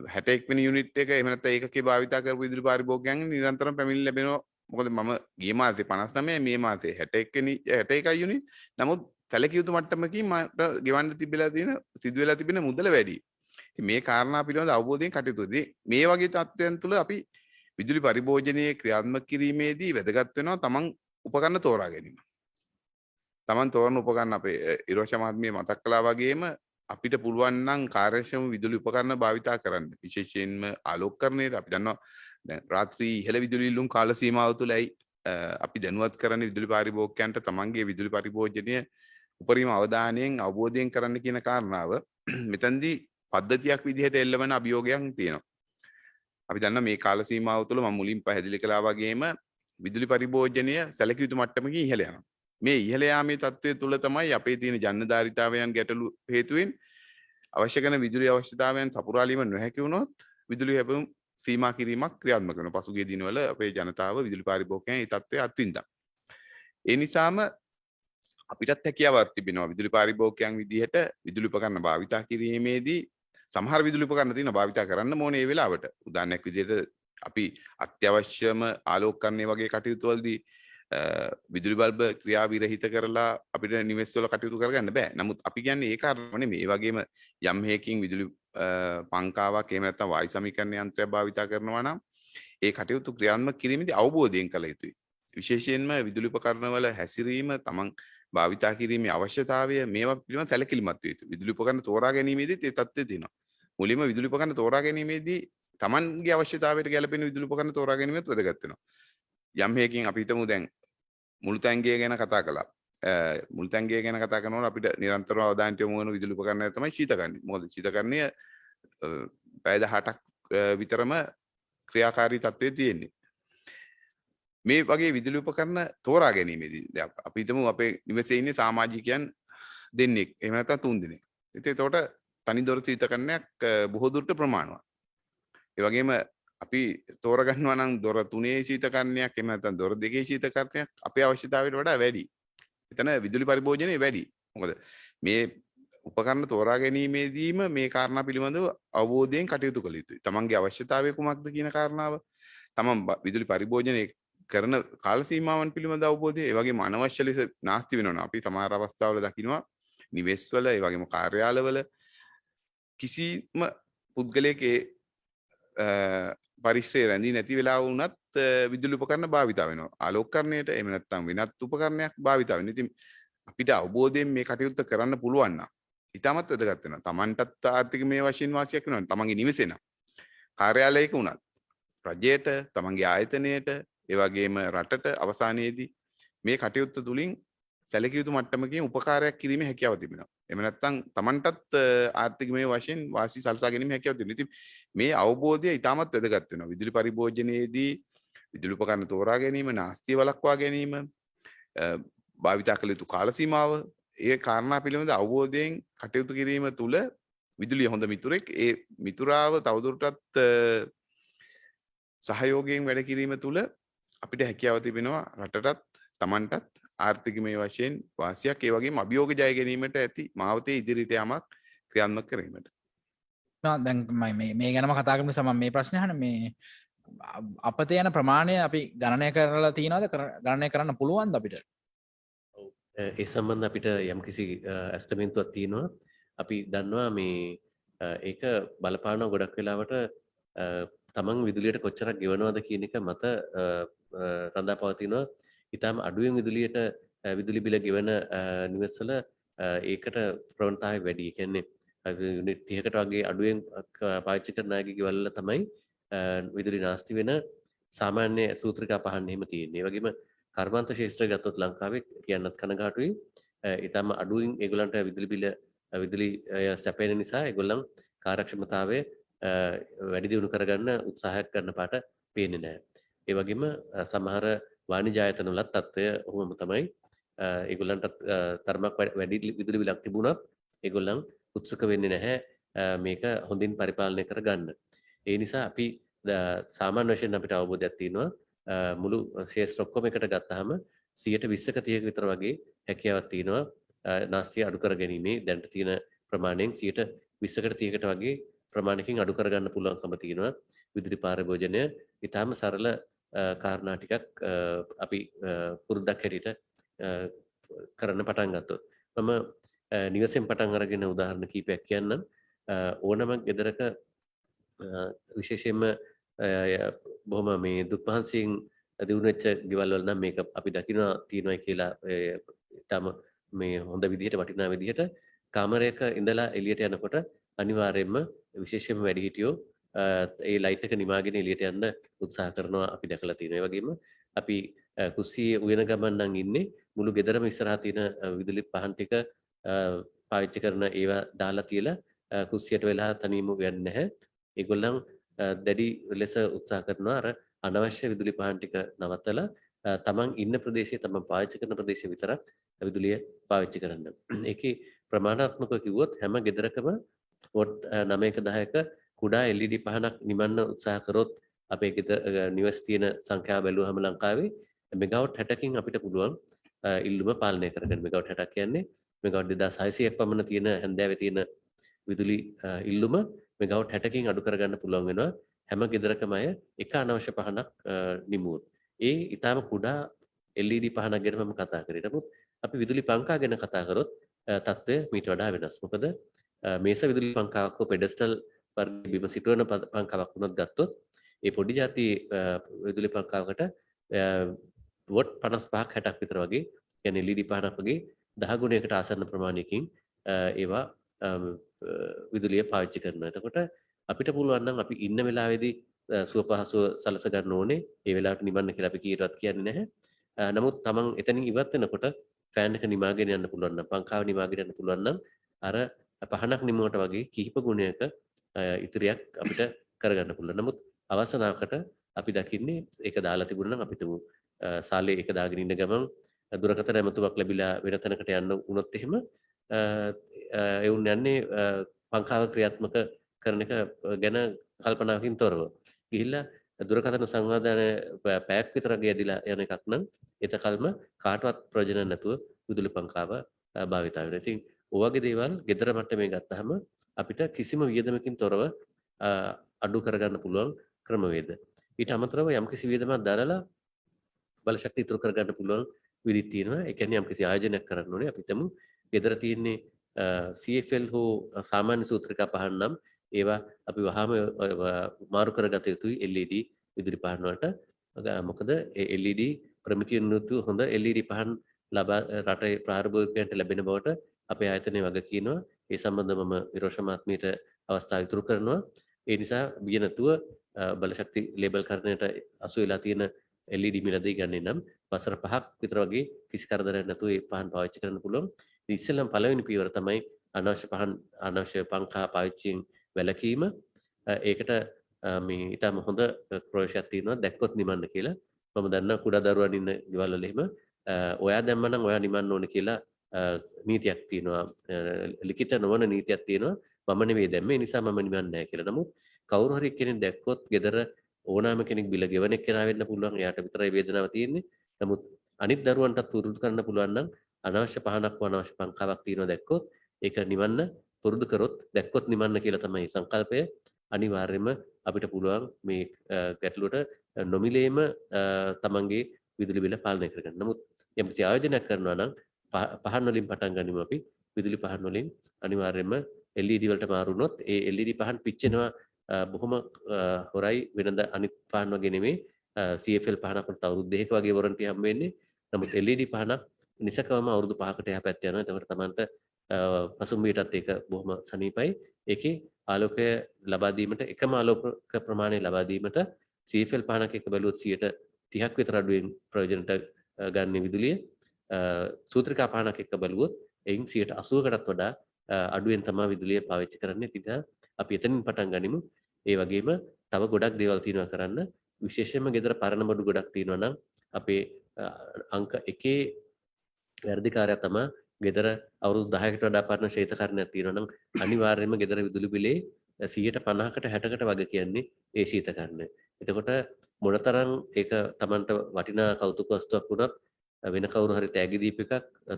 61 වෙනි යුනිට් එක එහෙම නැත්නම් ඒකකේ භාවිතා කරපු විදුලි පාරිභෝගිකයන් නිරන්තරව පැමිණිලි ලැබෙනවා. මොකද මම ගිය මාසේ 59 මේ මාසේ 61 යුනිට්. නමුත් සැලකිය යුතු මට්ටමකින් මට ගෙවන්න සිදු වෙලා තිබෙන මුදල වැඩි. ඉතින් මේ කාරණා පිළිබඳ අවබෝධයෙන් කටයුතු. මේ වගේ තත්ත්වයන් තුළ අපි විදුලි පරිභෝජනයේ ක්‍රියාත්මක කිරීමේදී වැදගත් වෙනවා තමන් උපකරණ තෝරා ගැනීම. තමන් තෝරන උපකරණ අපේ ඉරෝෂා මහත්මිය මතක් කළා වගේම අපිට පුළුවන් නම් කාර්යක්ෂම විදුලි උපකරණ භාවිතා කරන්න. විශේෂයෙන්ම ආලෝකකරණයට අපි දන්නවා දැන් රාත්‍රී ඉහළ විදුලි ඉල්ලුම් කාල සීමාව තුළයි අපි දැනුවත් කරන්නේ විදුලි පාරිභෝගිකයන්ට තමන්ගේ විදුලි පරිභෝජනය උපරිම අවධානයෙන් අවබෝධයෙන් කරන්න කියන කාරණාව මෙතනදී පද්ධතියක් විදිහට එල්ලවන අභියෝගයක් තියෙනවා. අපි දන්නවා මේ කාල සීමාව තුළ මම මුලින් පැහැදිලි කළා වගේම විදුලි පරිභෝජනය සැලකිය යුතු මට්ටමකින් ඉහළ යනවා. මේ ඉහළ යාමේ තත්ත්වය තුළ තමයි අපේ තියෙන ජනධාරිතාවයන් ගැටලු හේතුවෙන් අවශ්‍ය කරන විදුලි අවශ්‍යතාවයන් සපුරාලීම නොහැකි වුණොත් විදුලි හැපුම් සීමා කිරීමක් ක්‍රියාත්මක වෙනවා. පසුගිය දිනවල අපේ ජනතාව විදුලි පාරිභෝගිකයන් මේ තත්ත්වය අත්විඳා. ඒ නිසාම අපිටත් හැකියාවක් තිබෙනවා විදුලි පාරිභෝගිකයන් විදිහට විදුලි උපකරණ භාවිතා කිරීමේදී සමහර විදුලි උපකරණ තියෙනවා භාවිතා කරන්න ඕනේ ඒ වෙලාවට. උදාහරණයක් විදිහට අපි අත්‍යවශ්‍යම ආලෝකකරණය වගේ කටයුතු වලදී විදුලි බල්බ ක්‍රියා විරහිත කරලා අපිට නිවෙස් වල කටයුතු කරගන්න බෑ. නමුත් අපි කියන්නේ ඒ කාරණාව නෙමෙයි. ඒ වගේම යම් හේකින් විදුලි පංකාවක් එහෙම නැත්නම් වායු සමීකරණ යන්ත්‍රයක් භාවිතා කරනවා නම් ඒ කටයුතු ක්‍රියාත්මක කිරීමේදී අවබෝධයෙන් කළ යුතුයි. විශේෂයෙන්ම විදුලි උපකරණ වල හැසිරීම තමන් භාවිතා කිරීමේ අවශ්‍යතාවය මේවා පිළිබඳව සැලකිලිමත් විය යුතුයි. විදුලි උපකරණ තෝරා ගැනීමේදීත් ඒ තත්ත්වය තියෙනවා. මුලින්ම විදුලි උපකරණ තෝරා ගැනීමේදී තමන්ගේ අවශ්‍යතාවයට ගැලපෙන විදුලි උපකරණ තෝරා ගැනීමත් වැදගත් වෙනවා. යම් හේකින් අපි හිතමු දැන් මුළු තැංගිය ගැන කතා කළා. මුළු තැංගිය ගැන කතා කරනකොට අපිට නිරන්තරව අවධානය යොමු වෙන විදුලි උපකරණය තමයි ශීතකරණය. මොකද ශීතකරණය පැය 18ක් විතරම ක්‍රියාකාරී තත්ත්වයේ තියෙන්නේ. මේ වගේ විදුලි උපකරණ තෝරා ගැනීමේදී දැන් අපි හිතමු අපේ නිවසේ ඉන්නේ සමාජිකයන් දෙන්නෙක්. එහෙම නැත්නම් තුන් දෙනෙක්. ඉතින් ඒතකොට තනි දොර ශීතකරණයක් බොහෝ දුරට ප්‍රමාණවත්. ඒ වගේම අපි තෝරගන්නවා නම් දොර 3 ශීතකරණයක් එහෙම නැත්නම් දොර 2 ශීතකරණයක් අපේ අවශ්‍යතාවයට වඩා වැඩි. එතන විදුලි පරිභෝජනය වැඩි. මොකද මේ උපකරණ තෝරා ගැනීමේදීම මේ කාරණා පිළිබඳව අවබෝධයෙන් කටයුතු කළ යුතුයි. තමන්ගේ අවශ්‍යතාවය කුමක්ද කියන කාරණාව, තමන් විදුලි පරිභෝජනය කරන කාල සීමාවන් පිළිබඳ අවබෝධය, ඒ වගේම අනවශ්‍ය ලෙස නාස්ති වෙනවා. අපි සමහර අවස්ථාවල දකිනවා නිවෙස්වල, ඒ වගේම කාර්යාලවල කිසිම පුද්ගලයෙක් පරිශ්‍රය රැඳී නැති වෙලා වුණත් විදුලි උපකරණ භාවිතා වෙනවා. ආලෝකකරණයට එහෙම නැත්නම් වෙනත් උපකරණයක් භාවිතා වෙනවා. ඉතින් අපිට අවබෝධයෙන් මේ කටයුත්ත කරන්න පුළුවන් නම් ඉතාමත් වැදගත් වෙනවා. Tamanටත් ආර්ථිකමය වශයෙන් වාසියක් වෙනවා. තමන්ගේ නිවසේ නම් කාර්යාලයක වුණත් රජයට, තමන්ගේ ආයතනයට, ඒ වගේම රටට අවසානයේදී මේ කටයුත්ත තුලින් සැලකිය යුතු මට්ටමකින් උපකාරයක් කිරීමේ හැකියාව තිබෙනවා. එහෙම නැත්නම් Tamanටත් ආර්ථිකමය වශයෙන් වාසි සලසා ගැනීම හැකියාව තිබෙනවා. ඉතින් මේ අවබෝධය ඉතාමත් වැදගත් වෙනවා. විදුලි පරිභෝජනයේදී විදුලි උපකරණ තෝරා ගැනීම, නාස්තිය වළක්වා ගැනීම, භාවිතා කළ යුතු කාල සීමාව, ඒ කාරණා පිළිබඳ අවබෝධයෙන් කටයුතු කිරීම තුළ විදුලිය හොඳ මිතුරෙක්. ඒ මිතුරාව තවදුරටත් සහයෝගයෙන් වැඩ කිරීම තුළ අපිට හැකියාව තිබෙනවා රටටත් Tamanටත් ආර්ථිකමය වශයෙන් වාසියක්, ඒ වගේම අභියෝග ජය ගැනීමට ඇති මාවතේ ඉදිරියට යamak ක්‍රියාත්මක කිරීමට. දැන් මේ ගැනම කතා කරන නිසා මම මේ ප්‍රශ්නේ අහන්නේ මේ අපතේ යන ප්‍රමාණය අපි ගණනය කරලා තියෙනවද, ගණනය කරන්න පුළුවන්ද අපිට? ඒ සම්බන්ධ අපිට යම්කිසි ඇස්තමේන්තුවක් තියෙනවා. අපි දන්නවා මේ ඒක බලපාන ගොඩක් වෙලාවට තමන් විදුලියට කොච්චරක් ගෙවනවද කියන එක මත රඳා පවතිනවා. ඉතාම අඩුවෙන් විදුලි බිල ගෙවන නිවෙස්වල ඒකට ප්‍රවණතාවය වැඩි. ඒ කියන්නේ යුනිට් 30කට වගේ අඩුවෙන් පාවිච්චි කරන අයගේ ගෙවල් වල තමයි විදුලි නාස්ති වෙන සාමාන්‍ය සූත්‍රිකා පහන් එහෙම තියෙන්නේ. ඒ වගේම කර්මාන්ත ශාස්ත්‍රය ගත්තොත් ලංකාවේ කියන්නත් කනගාටුයි. ඊටම අඩුවෙන් ඒගොල්ලන්ට විදුලි සැපෙන නිසා ඒගොල්ලන් කාර්යක්ෂමතාවය වැඩි දියුණු කරගන්න උත්සාහයක් කරන පාට පේන්නේ නැහැ. ඒ වගේම සමහර වාණිජ ආයතන වලත් තත්ත්වය ඔහොම තමයි. ඒගොල්ලන්ට තරමක් වැඩි විදුලි බිලක් තිබුණත් ඒගොල්ලන් උත්සුක වෙන්නේ නැහැ මේක හොඳින් පරිපාලනය කරගන්න. ඒ නිසා අපි සාමාන්‍ය වශයෙන් අපිට අවබෝධයක් තියෙනවා මුළු ශේෂ්ත්‍ර ඔක්කොම එකට ගත්තාම 120ක 30ක විතර වගේ හැකියාවක් තියෙනවා නාස්තිය අඩු කර ගැනීමේ. දැනට තියෙන ප්‍රමාණයෙන් 120කට 30කට වගේ ප්‍රමාණයකින් අඩු කරගන්න පුළුවන්කම තියෙනවා. විදුලි පාරිභෝජනය ඊටාම සරල කාරණා ටිකක් අපි පුරුද්දක් හැටියට කරන්න පටන් ගත්තොත්. මම නිවසෙන් පටන් අරගෙන උදාහරණ කීපයක් කියන්නම්. ඕනම ගෙදරක විශේෂයෙන්ම බොහොම මේ දුක් මහන්සියෙන් දිනු වෙච්ච ගෙවල් වල නම් මේක අපි දකිනවා තියෙනවා කියලා ඊටම මේ හොඳ විදිහට වටිනා විදිහට කාමරයක ඉඳලා එළියට යනකොට අනිවාර්යයෙන්ම විශේෂයෙන්ම වැඩිහිටියෝ ඒ ලයිට් එක නිවාගෙන එළියට යන්න උත්සාහ කරනවා අපි දැකලා තියෙනවා. ඒ වගේම අපි කුස්සියේ උයන ගමන් නම් ඉන්නේ මුළු ගෙදරම ඉස්සරහා තියෙන විදුලි පහන් ටික පාවිච්චි කරන ඒවා දාලා තියලා කුස්සියට වෙලා තනියම යන්නේ නැහැ. ඒගොල්ලන් දැඩි ලෙස උත්සාහ කරනවා අර අනවශ්‍ය විදුලි පහන් ටික නවත්තලා තමන් ඉන්න ප්‍රදේශයේ තමන් පාවිච්චි කරන ප්‍රදේශයේ විතරක් විදුලිය පාවිච්චි කරන්න. ඒකේ ප්‍රමාණාත්මකව කිව්වොත් හැම ගෙදරකම වොට් 9ක 10ක කුඩා LED පහනක් නිමන්න උත්සාහ කරොත් අපේ නිවස් තියෙන සංඛ්‍යාව බැලුවහම ලංකාවේ මෙගාවොට් 60කින් අපිට පුළුවන් ඉල්ලුම පාලනය කරගන්න. මෙගාවොට් 60ක් කියන්නේ මෙගාවොට් 2600ක් පමණ තියෙන හැන්දෑවේ තියෙන විදුලි ඉල්ලුම මෙගාවොට් 60කින් අඩු කරගන්න පුළුවන් වෙනවා හැම ගෙදරකම අය එක අනවශ්‍ය පහනක් නිමුවොත්. ඒ ඊටාම කුඩා LED පහනක් ගැන මම කතා කරේ. නමුත් අපි විදුලි පංකා ගැන කතා කරොත් තත්ත්වය මීට වඩා වෙනස්. මොකද මේස විදුලි පංකාවක් හෝ පෙඩස්ටල් වර්ග බිම සිටවන පංකාවක් වුණත් ගත්තොත් ඒ පොඩි જાති විදුලි පංකාවකට වොට් 55ක් 60ක් විතර වගේ කියන්නේ LED පහනක් වගේ 10 ගුණයකට ආසන්න ප්‍රමාණයකින් ඒවා විදුලිය පාවිච්චි කරනවා. එතකොට අපිට පුළුවන් නම් අපි ඉන්න වෙලාවේදී සුව පහසුව සලස ගන්න ඕනේ. ඒ වෙලාවට නිවන්න කියලා අපි කීරවත් කියන්නේ නැහැ. නමුත් Taman එතනින් ඉවත් වෙනකොට ෆෑන් එක නිමාගෙන යන්න පුළුවන් නම් පංකාව නිමාගෙන යන්න පුළුවන් නම් අර පහනක් නිමුවට වගේ කිහිප ගුණයක ඉතිරියක් අපිට කරගන්න පුළුවන්. නමුත් අවසනාවකට අපි දකින්නේ ඒක දාලා තිබුණා නම් අපි තුමු සාලේ ඒක දාගෙන ඉන්න ගමන් දුරකථන ඇමතුමක් ලැබිලා වෙන තැනකට යන්න වුණොත් එහෙම ඒ උන් යන්නේ පංකාව ක්‍රියාත්මක කරන එක ගැන කල්පනාවකින් තොරව. ගිහිල්ලා දුරකථන සංවාදන පැයක් විතර ගියදිලා යන එකක් නම් එතකල්ම කාටවත් ප්‍රයෝජන නැතුව විදුලි පංකාව භාවිත වෙනවා. ඉතින් ඔයගේ දේවල් gedara මට්ටමේ ගත්තාම අපිට කිසිම වියදමකින් තොරව අඩු කරගන්න පුළුවන් ක්‍රමවේද. ඊට අමතරව යම්කිසි වියදමක් දාලා බලශක්තිය ඉතුරු කරගන්න පුළුවන් විදිහ තියෙනවා. ඒ කියන්නේ යම්කිසි ආයෝජනයක් කරන්න ඕනේ. අපි හිතමු gedara තියෙන්නේ CFL හෝ සාමාන්‍ය සූත්‍රිකා පහන් නම් ඒවා අපි වහාම මාරු කරගත යුතුයි LED විදුලි පහන් වලට. මොකද ඒ LED ප්‍රමිතිය නුතු හොඳ LED පහන් ලබා රටේ ප්‍රාරම්භකයන්ට ලැබෙන බවට අපේ ආයතනය වග කියනවා. ඒ සම්බන්ධව මම විරෝෂමාත්මීට අවස්ථාව ඉතුරු කරනවා. ඒ නිසා බිය නැතුව බලශක්ති ලේබල් කරණයට අසු වෙලා තියෙන LED මිලදී ගන්නේ නම් වසර 5ක් විතර වගේ කිසි කරදරයක් නැතුව ඒ පහන් පාවිච්චි කරන්න පුළුවන්. ඉස්සෙල්ලම පළවෙනි පියවර තමයි අනවශ්‍ය පංකා පාවිච්චියෙන් වැළකීම. ඒකට මේ ඊටම හොඳ ප්‍රොජෙක්ට් එකක් තියෙනවා දැක්කොත් නිමන්න කියලා. මම දන්නා කුඩා දරුවන් ඉන්න ගෙවල් වල එහෙම ඔයා දැම්ම නම් ඔයා නිමන්න ඕනේ කියලා නීතියක් තියෙනවා. ලිඛිත නොවන නීතියක් තියෙනවා. මම නෙවෙයි දැම්මේ ඒ නිසා මම නිමන්නේ නැහැ කියලා. නමුත් කවුරු හරි කෙනෙක් දැක්කොත් gedara ඕනෑම කෙනෙක් බිල ගෙවන එක්කෙනා වෙන්න පුළුවන්. එයාට විතරයි වේදනාව තියෙන්නේ. නමුත් අනිත් දරුවන්ටත් පුරුදු කරන්න පුළුවන් නම් අනවශ්‍ය පහනක් හෝ අනවශ්‍ය පංකාවක් තියෙනවා දැක්කොත් ඒක නිවන්න පුරුදු කරොත් දැක්කොත් නිමන්න කියලා තමයි සංකල්පය. අනිවාර්යයෙන්ම අපිට පුළුවන් මේ ගැටලුවට නොමිලේම තමන්ගේ විදුලි බිල පාලනය කරගන්න. නමුත් යම්කිසි ආයෝජනයක් කරනවා නම් පහන් වලින් පටන් ගනිමු අපි. විදුලි පහන් වලින් අනිවාර්යයෙන්ම LED වලට මාරු වුණොත් ඒ LED පහන් පිච්චෙනවා බොහොම හොරයි වෙනද අනිත් පහන් වගේ නෙමෙයි. CFL පහනක් වලට අවුරුදු 2ක වගේ වොරන්ටි හම්බ වෙන්නේ. නමුත් LED පහනක් නිසකවම අවුරුදු 5කට එහා පැත්ත යනවා. එතකොට Tamanට පසුම්බියටත් ඒක බොහොම සනීපයි. ඒකේ ආලෝකය ලබා දීමට එකම ආලෝක ප්‍රමාණය ලබා දීමට CFL පහනක් එක බැලුවොත් 30ක් විතර අඩුවෙන් ප්‍රයෝජනට ගන්න විදුලිය. සූත්‍රිකා පහනක් එක බැලුවොත් එයින් 80කටත් වඩා අඩුවෙන් තමයි විදුලිය පාවිච්චි කරන්නේ. ඉතින් අපි එතනින් පටන් ගනිමු. ඒ වගේම තව ගොඩක් දේවල් තියෙනවා කරන්න. විශේෂයෙන්ම ගෙදර පරණ බඩු ගොඩක් තියෙනවා නම් අපේ අංක 1 වැඩිකාරයා තමයි ගෙදර අවුරුදු 10කට වඩා පරණ ශීතකරණයක් තියෙනවා නම් අනිවාර්යයෙන්ම ගෙදර විදුලි බිලේ 50%කට 60කට වගේ කියන්නේ ඒ ශීතකරණය. එතකොට මොනතරම් ඒක Tamanට වටිනා කෞතුක වස්තුවක් වුණත් වෙන කවුරු හරි තෑගි දීප එකක්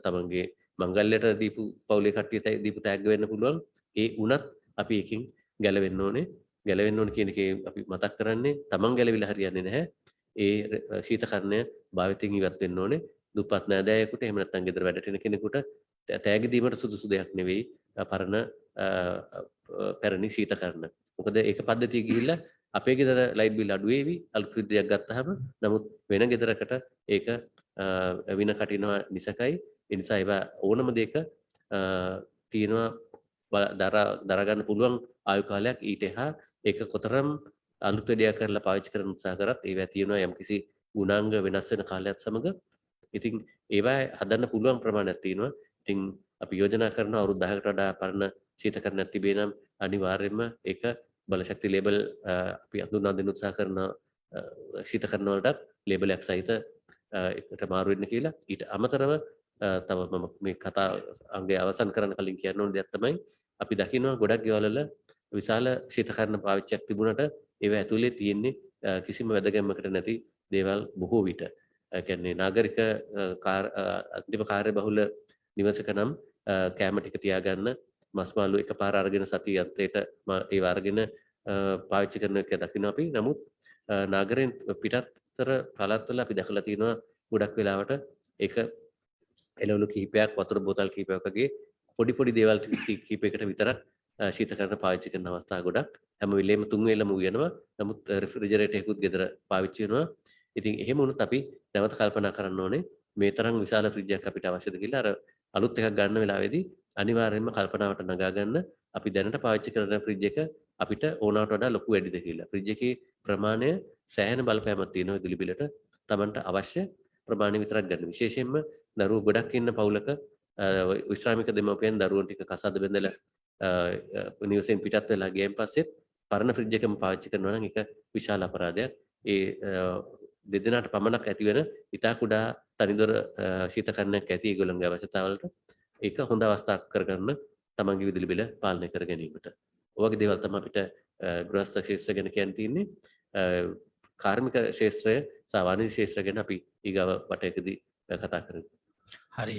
Tamanගේ මංගල්‍යයට දීපු පවුලේ කට්ටිය දීපු තෑග්ග වෙන්න පුළුවන්. ඒ වුණත් අපි එකකින් ගැලවෙන්න ඕනේ. ගැලවෙන්න ඕනේ කියන එකේ අපි මතක් කරන්නේ Taman ගැලවිලා හරියන්නේ නැහැ. ඒ ශීතකරණය භාවිතයෙන් ඉවත් වෙන්න ඕනේ. දුප්පත් නෑදෑයෙකුට එහෙම නැත්නම් ගෙදර වැඩට එන කෙනෙකුට තෑගි දීමට සුදුසු දෙයක් නෙවෙයි පරණ පැරණි ශීතකරණ. මොකද ඒක පද්ධතිය ගිහිල්ලා අපේ ගෙදර ලයිට් බිල් අඩු වේවි අලුත් ෆ්‍රිජ් එකක් ගත්තාම. නමුත් වෙන ගෙදරකට ඒක වින කටිනවා නිසකයි. ඒ නිසා ඒවා ඕනම දෙයක තියෙනවා දරා ගන්න පුළුවන් ආයු කාලයක් ඊට එහා ඒක කොතරම් අලුත් වැඩියා කරලා පාවිච්චි කරන්න උත්සාහ කරත් ඒවා තියෙනවා යම්කිසි ගුණාංග වෙනස් වෙන කාලයත් සමග. ඉතින් ඒවා හදන්න පුළුවන් ප්‍රමාණයක් තියෙනවා. ඉතින් අපි යෝජනා කරන අවුරුදු 10කට වඩා පරණ ශීතකරණයක් තිබේ නම් අනිවාර්යයෙන්ම ඒක බලශක්ති ලේබල් අපි අඳුනා දෙන්න උත්සාහ කරන ශීතකරණ වලට ලේබලයක් සහිත එකට මාරු වෙන්න කියලා. ඊට අමතරව තව මම මේ කතා අංගය අවසන් කරන්න කලින් කියන්න ඕන දෙයක් තමයි අපි දකිනවා ගොඩක් ගෙවල් වල විශාල ශීතකරණ පාවිච්චියක් තිබුණට ඒව ඇතුලේ තියෙන්නේ කිසිම වැදගැම්මකට නැති දේවල් බොහෝ විට. ඒ කියන්නේ නාගරික අන්තිම කාර්ය බහුල නිවසක නම් කැම ටික තියාගන්න මස් මාළු එකපාර අරගෙන සතිය අන්තයට ඒව අරගෙන පාවිච්චි කරන එක දකිනවා අපි. නමුත් නාගරෙන් පිටත්තර පළාත්වල අපි දැකලා තියෙනවා ගොඩක් වෙලාවට ඒක එළවලු කිහිපයක් වතුර බෝතල් කිහිපයක් වගේ පොඩි දේවල් කිහිපයකට විතරක් ශීතකරණ පාවිච්චි කරන අවස්ථා ගොඩක්. හැම වෙලේම 3 වේලම උයනවා. නමුත් රෙෆ්‍රිජරේටර් එකකුත් ගෙදර පාවිච්චි වෙනවා. ඉතින් එහෙම වුණොත් අපි නැවත කල්පනා කරන්න ඕනේ මේ තරම් විශාල ෆ්‍රිජ් එකක් අපිට අවශ්‍යද කියලා. අර අලුත් එකක් ගන්න වෙලාවේදී අනිවාර්යයෙන්ම කල්පනාවට නගා ගන්න අපි දැනට පාවිච්චි කරන ෆ්‍රිජ් එක අපිට ඕනවට වඩා ලොකු වැඩිද කියලා. ෆ්‍රිජ් එකේ ප්‍රමාණය සෑහෙන බලපෑමක් තියෙනවා විදුලි බිලට. Tamanට අවශ්‍ය ප්‍රමාණය විතරක් ගන්න. විශේෂයෙන්ම දරුවෝ ගොඩක් ඉන්න පවුලක විශ්‍රාමික දෙමව්පියන් දරුවෝ ටික කසාද බැඳලා නිවසෙන් පිටත් වෙලා ගියන් පස්සෙත් පරණ ෆ්‍රිජ් එකම පාවිච්චි කරනවා නම් ඒක විශාල අපරාධයක්. ඒ දෙදෙනාට පමණක් ඇති වෙන ඉතා කුඩා තනිදොර ශීතකරණයක් ඇති ඒගොල්ලන්ගේ අවශ්‍යතාවලට ඒක හොඳ අවස්ථාවක් කරගන්න තමන්ගේ විදුලි බිල පාලනය කර ගැනීමට. ඔය වගේ දේවල් තමයි අපිට ගෘහස්ත ක්ෂේත්‍රය ගැන කියන්න තියෙන්නේ. කාර්මික ක්ෂේත්‍රය සහ වාණිජ්‍ය ක්ෂේත්‍රය ගැන අපි ඊගාව වටයකදී කතා කරමු. හරි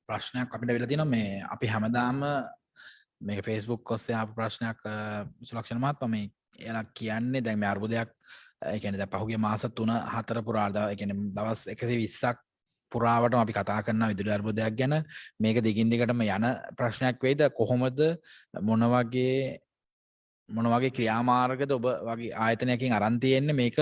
ප්‍රශ්නයක් අපිට වෙලා තියෙනවා මේ අපි හැමදාම මේක Facebook ඔස්සේ ආපු ප්‍රශ්නයක් සුලක්ෂණ මහත්මයා මේ එලා කියන්නේ දැන් මේ අර්බුදයක් ඒ කියන්නේ දැන් පහුගිය මාස 3-4 පුරාදා ඒ කියන්නේ දවස් 120ක් පුරාවටම අපි කතා කරනවා විදුලි අර්බුදයක් ගැන. මේක දිගින් දිගටම යන ප්‍රශ්නයක් වෙයිද කොහොමද මොන වගේ ක්‍රියාමාර්ගද ඔබ වගේ ආයතනයකින් අරන් තියෙන්නේ මේක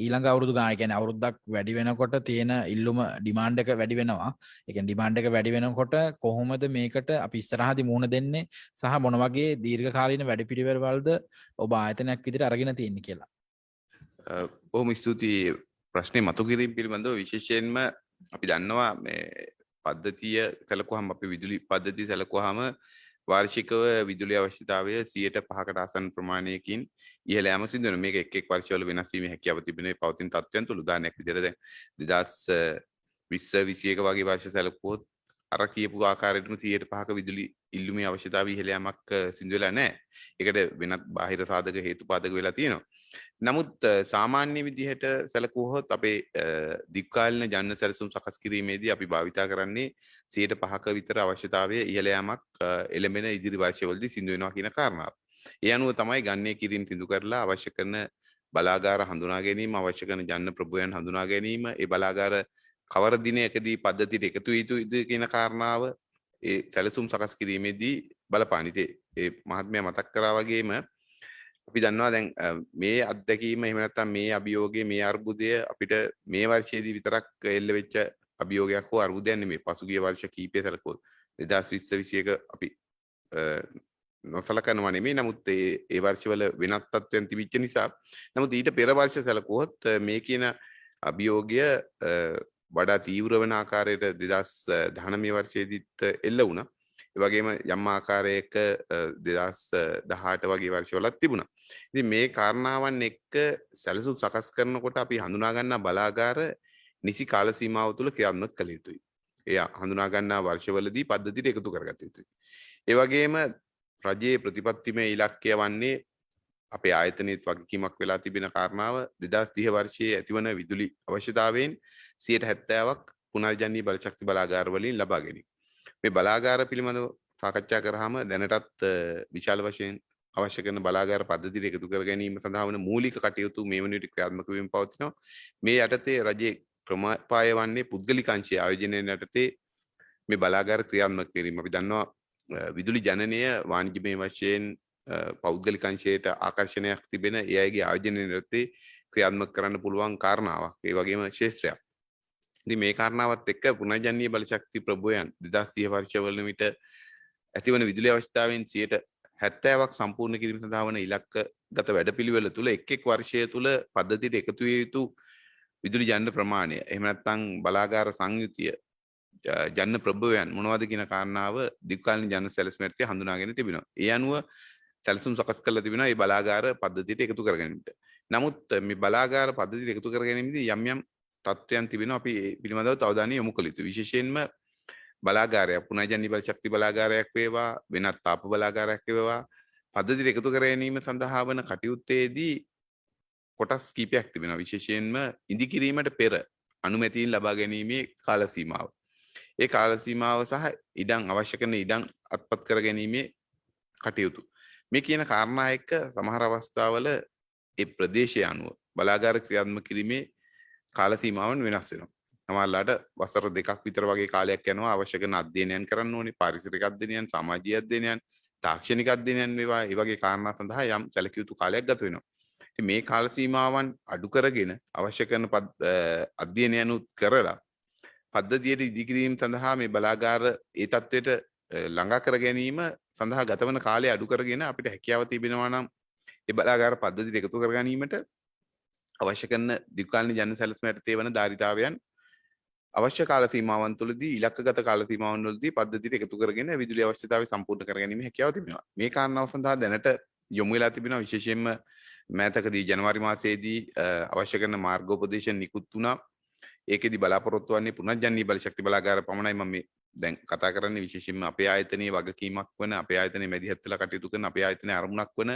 ඊළඟ අවුරුදු ගාන කියන්නේ අවුරුද්දක් වැඩි වෙනකොට තියෙන ඉල්ලුම ඩිමාන්ඩ් එක වැඩි වෙනවා. ඒ කියන්නේ ඩිමාන්ඩ් එක වැඩි වෙනකොට කොහොමද මේකට අපි ඉස්සරහදී මුහුණ දෙන්නේ සහ මොන වගේ දීර්ඝකාලීන වැඩපිළිවෙළවලද ඔබ ආයතනයක් විදිහට අරගෙන තියෙන්නේ කියලා. බොහොම ස්තුතියි ප්‍රශ්නේ මතු කිරීම පිළිබඳව. විශේෂයෙන්ම අපි දන්නවා මේ පද්ධතිය සැලකුවාම අපි විදුලි පද්ධතිය සැලකුවාම වාර්ෂිකව විදුලි අවශ්‍යතාවය 5%කට ආසන්න ප්‍රමාණයකින් ඉහළ යාම සිදු වෙනවා. මේක එක් වර්ෂවල වෙනස් වීමේ හැකියාව තිබෙන පවතින තත්ත්වයන් තුළ උදාහරණයක් විදිහට දැන් 2020-21 වගේ වර්ෂ සැලකුවොත් අර කියපු ආකාරයටම 5%ක විදුලි ඉල්ලුමේ අවශ්‍යතාවය ඉහළ යාමක් සිදු වෙලා නැහැ. ඒකට වෙනත් බාහිර සාධක හේතුපාදක වෙලා තියෙනවා. නමුත් සාමාන්‍ය විදිහට සැලකුවොත් අපේ දීර්ඝකාලීන ජන්න සැලසුම් සකස් කිරීමේදී අපි භාවිතා කරන්නේ 5% විතර අවශ්‍යතාවය ඉහළ යාමක් එළඹෙන ඉදිරි වර්ෂවලදී සිදු වෙනවා කියන කාරණාව. ඒ අනුව තමයි ගණනය කිරීම සිදු කරලා අවශ්‍ය කරන බලාගාර හඳුනා ගැනීම, අවශ්‍ය කරන ජන්න ප්‍රභවයන් හඳුනා ගැනීම, ඒ බලාගාර කවර දිනයකදී පද්ධතියට එකතු යුතුද කියන කාරණාව ඒ සැලසුම් සකස් කිරීමේදී බලපානිතේ. ඒ මහත්මයා මතක් කරා වගේම අපි දන්නවා දැන් මේ අත්දැකීම එහෙම නැත්නම් මේ අභියෝගය මේ අර්බුදය අපිට මේ වර්ෂයේදී විතරක් එල්ල වෙච්ච අභියෝගයක් හෝ අර්බුදයක් නෙමෙයි. පසුගිය වර්ෂ කීපය සැලකුවොත් 2020-21 අපි නොසලකනවා නෙමෙයි. නමුත් ඒ වර්ෂවල වෙනත් තත්ත්වයන් තිබිච්ච නිසා නමුත් ඊට පෙර වර්ෂ සැලකුවොත් මේ කියන අභියෝගය වඩා තීව්‍ර වෙන ආකාරයට 2019 වර්ෂයේදීත් එල්ල වුණා. ඒ වගේම යම් ආකාරයක 2018 වගේ වර්ෂවලත් තිබුණා. ඉතින් මේ කාරණාවන් එක්ක සැලසුම් සකස් කරනකොට අපි හඳුනා ගන්නා බලාගාර නිසි කාල සීමාව තුළ ක්‍රියාත්මක කළ යුතුයි. එය හඳුනා ගන්නා වර්ෂවලදී පද්ධතියට එකතු කරගත යුතුයි. ඒ වගේම රජයේ ප්‍රතිපත්තිමය ඉලක්කය වන්නේ අපේ ආයතනයේත් වගකීමක් වෙලා තිබෙන කාරණාව 2030 වර්ෂයේ ඇතිවන විදුලි අවශ්‍යතාවයෙන් 70%ක් පුනර්ජනනීය බලශක්ති බලාගාර වලින් ලබා ගැනීම. මේ බලාගාර පිළිබඳව සාකච්ඡා කරාම දැනටත් විශාල වශයෙන් අවශ්‍ය කරන බලාගාර පද්ධතියට එකතු කර ගැනීම සඳහා වන මූලික කටයුතු මේ වන විට ක්‍රියාත්මක වෙමින් පවතිනවා. මේ යටතේ රජයේ ක්‍රමපාය වන්නේ පුද්ගලික අංශයේ ආයෝජනයේ යටතේ මේ බලාගාර ක්‍රියාත්මක කිරීම. අපි දන්නවා විදුලි ජනනය වාණිජමය වශයෙන් පෞද්ගලික අංශයට ආකර්ෂණයක් තිබෙන ඒ අයගේ ආයෝජන නිරතේ ක්‍රියාත්මක කරන්න පුළුවන් කාරණාවක්. ඒ වගේම ශාස්ත්‍රයක්. ඉතින් මේ කාරණාවත් එක්ක පුනර්ජනනීය බලශක්ති ප්‍රභෝයන් 2030 වර්ෂවල විට ඇතිවන විදුලි අවශ්‍යතාවයෙන් 70% සම්පූර්ණ කිරීම සඳහා වන ඉලක්කගත වැඩපිළිවෙල තුළ එක් වර්ෂය තුළ පද්ධතියට එකතු විය යුතු විදුලි ජන්න ප්‍රමාණය එහෙම නැත්නම් බලාගාර සංයුතිය ජන්න ප්‍රභවයන් මොනවද කියන කාරණාව දීර්ඝකාලීන ජන සැලැස්මට හඳුනාගෙන තිබෙනවා. ඒ අනුව සැලසුම් සකස් කරලා තිබෙනවා මේ බලාගාර පද්ධතියට එකතු කර ගැනීමට. නමුත් මේ බලාගාර පද්ධතියට එකතු කර ගැනීමේදී යම් තත්ත්වයන් තිබෙනවා අපි ඒ පිළිබඳව අවධානය යොමු කළ යුතුයි. විශේෂයෙන්ම බලාගාරයක් පුනර්ජනනීය බලශක්ති බලාගාරයක් වේවා වෙනත් තාප බලාගාරයක් වේවා පද්ධතියට එකතු කර ගැනීම සඳහා වන කටයුත්තේදී කොටස් කීපයක් තිබෙනවා. විශේෂයෙන්ම ඉදිකිරීමට පෙර අනුමැතියෙන් ලබා ගැනීමේ කාල සීමාව. ඒ කාල සීමාව සහ ඉඩම් අවශ්‍ය කරන ඉඩම් අත්පත් කර ගැනීමේ කටයුතු. මේ කියන කාරණා එක්ක සමහර අවස්ථාවල ඒ ප්‍රදේශය අනුව බලාගාර ක්‍රියාත්මක කිරීමේ කාල සීමාවන් වෙනස් වෙනවා. සමහරලාට වසර 2ක් විතර වගේ කාලයක් යනවා අවශ්‍ය කරන අධ්‍යයනයන් කරන්න ඕනේ. පාරිසරික අධ්‍යයනයන්, සමාජීය අධ්‍යයනයන්, තාක්ෂණික අධ්‍යයනයන් වේවා ඒ වගේ කාරණා සඳහා යම් සැලකිය යුතු කාලයක් ගත වෙනවා. ඉතින් මේ කාල සීමාවන් අඩු කරගෙන අවශ්‍ය කරන අධ්‍යයනයනුත් කරලා පද්ධතියට ඉදිකිරීම සඳහා මේ බලාගාර ඒ තත්ත්වයට ළඟා කර ගැනීම සඳහා ගතවන කාලය අඩු කරගෙන අපිට හැකියාව තිබෙනවා නම් ඒ බලාගාර පද්ධතියට එකතු කර ගැනීමට අවශ්‍ය කරන දීර්ඝකාලීන ජන සැලසුමට තේවන ධාරිතාවයන් අවශ්‍ය කාල සීමාවන් තුළදී ඉලක්කගත කාල සීමාවන් වලදී පද්ධතියට එකතු කරගෙන විදුලි අවශ්‍යතාවය සම්පූර්ණ කර ගැනීම හැකියාව තිබෙනවා. මේ කාරණාව සඳහා දැනට යොමු වෙලා තිබෙනවා විශේෂයෙන්ම මෑතකදී ජනවාරි මාසයේදී අවශ්‍ය කරන මාර්ගෝපදේශ නිකුත් වුණා. ඒකෙදි බලාපොරොත්තු වන්නේ පුනර්ජනනීය බලශක්ති බලාගාර පමණයි. මම මේ දැන් කතා කරන්නේ විශේෂයෙන්ම අපේ ආයතනයේ වගකීමක් වන අපේ ආයතනයේ මැදිහත් වෙලා කටයුතු කරන අපේ ආයතනයේ අරමුණක් වන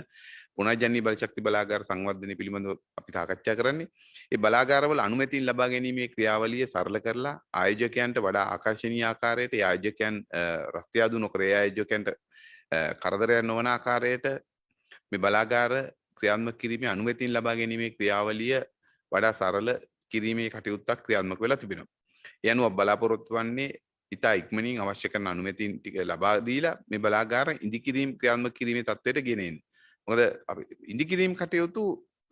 පුනර්ජනනීය බලශක්ති බලාගාර සංවර්ධනය පිළිබඳව අපි සාකච්ඡා කරන්නේ. ඒ බලාගාරවල අනුමැතියෙන් ලබා ගැනීමේ ක්‍රියාවලිය සරල කරලා ආයෝජකයන්ට වඩා ආකර්ශනීය ආකාරයට ආයෝජකයන් රස්තියාදු නොකර ආයෝජකයන්ට කරදරයක් නොවන ආකාරයට මේ බලාගාර ක්‍රියාත්මක කිරීමේ අනුමැතියෙන් ලබා ගැනීමේ ක්‍රියාවලිය වඩා සරල කිරීමේ කටයුත්තක් ක්‍රියාත්මක වෙලා තිබෙනවා. ඒ අනුව බලාපොරොත්තු වන්නේ ඉතා ඉක්මනින් අවශ්‍ය කරන අනුමැතින් ටික ලබා දීලා මේ බලාගාර ඉදිකිරීම ක්‍රියාත්මක කිරීමේ තත්ත්වයට ගෙන එන්න. මොකද අපි ඉදිකිරීම කටයුතු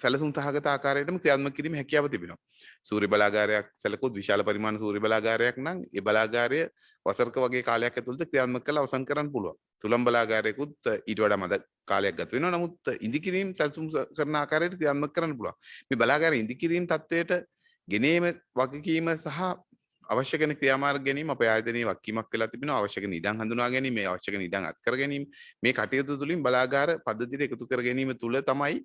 සැලසුම් සහගත ආකාරයටම ක්‍රියාත්මක කිරීමේ හැකියාව තිබෙනවා. සූර්ය බලාගාරයක් සැලකුවොත් විශාල පරිමාණ සූර්ය බලාගාරයක් නම් ඒ බලාගාරය වසරක වගේ කාලයක් ඇතුළත ක්‍රියාත්මක කරලා අවසන් කරන්න පුළුවන්. තුලම් බලාගාරයකුත් ඊට වඩා මද කාලයක් ගත වෙනවා. නමුත් ඉදිකිරීම සැලසුම් කරන ආකාරයට ක්‍රියාත්මක කරන්න පුළුවන්. මේ බලාගාර ඉදිකිරීම තත්ත්වයට ගෙනීම වගකීම සහ අවශ්‍ය කරන ක්‍රියාමාර්ග ගැනීම අපේ ආයතනයේ වගකීමක් වෙලා තිබෙනවා. අවශ්‍ය කරන ඉඩම් හඳුනා ගැනීම, මේ අවශ්‍ය කරන ඉඩම් අත් කර ගැනීම, මේ කටයුතු තුලින් බලාගාර පද්ධතියට එකතු කර ගැනීම තුල තමයි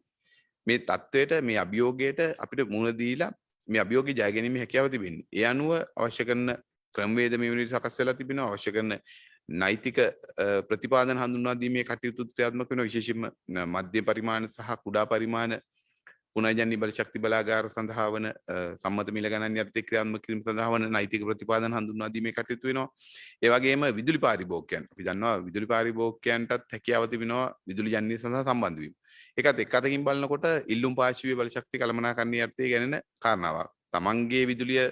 මේ තත්වයට මේ අභියෝගයට අපිට මුහුණ දීලා මේ අභියෝගය ජය ගැනීමේ හැකියාව තිබෙන්නේ. ඒ අනුව අවශ්‍ය කරන ක්‍රමවේද මේ වෙනුවට සකස් වෙලා තිබෙනවා. අවශ්‍ය කරන නෛතික ප්‍රතිපාදන හඳුන්වා දීමේ කටයුතු ක්‍රියාත්මක වෙනවා. විශේෂයෙන්ම මධ්‍ය පරිමාණ සහ කුඩා පරිමාණ පුනර්ජනනීය බලශක්ති බලාගාර සඳහා වන සම්මත මිල ගණන් යටතේ ක්‍රියාත්මක කිරීම සඳහා වන නෛතික ප්‍රතිපාදන හඳුන්වා දීමේ කටයුතු වෙනවා. ඒ වගේම විදුලි පාරිභෝගිකයන් අපි දන්නවා විදුලි පාරිභෝගිකයන්ටත් හැකියාව තිබෙනවා විදුලි ජනනය සඳහා සම්බන්ධ වීම. ඒකත් එක් අතකින් බලනකොට ඉල්ලුම් පාර්ශ්වීය බලශක්ති කළමනාකරණ යටතේ ගැනෙන කාරණාවක්. තමන්ගේ විදුලිය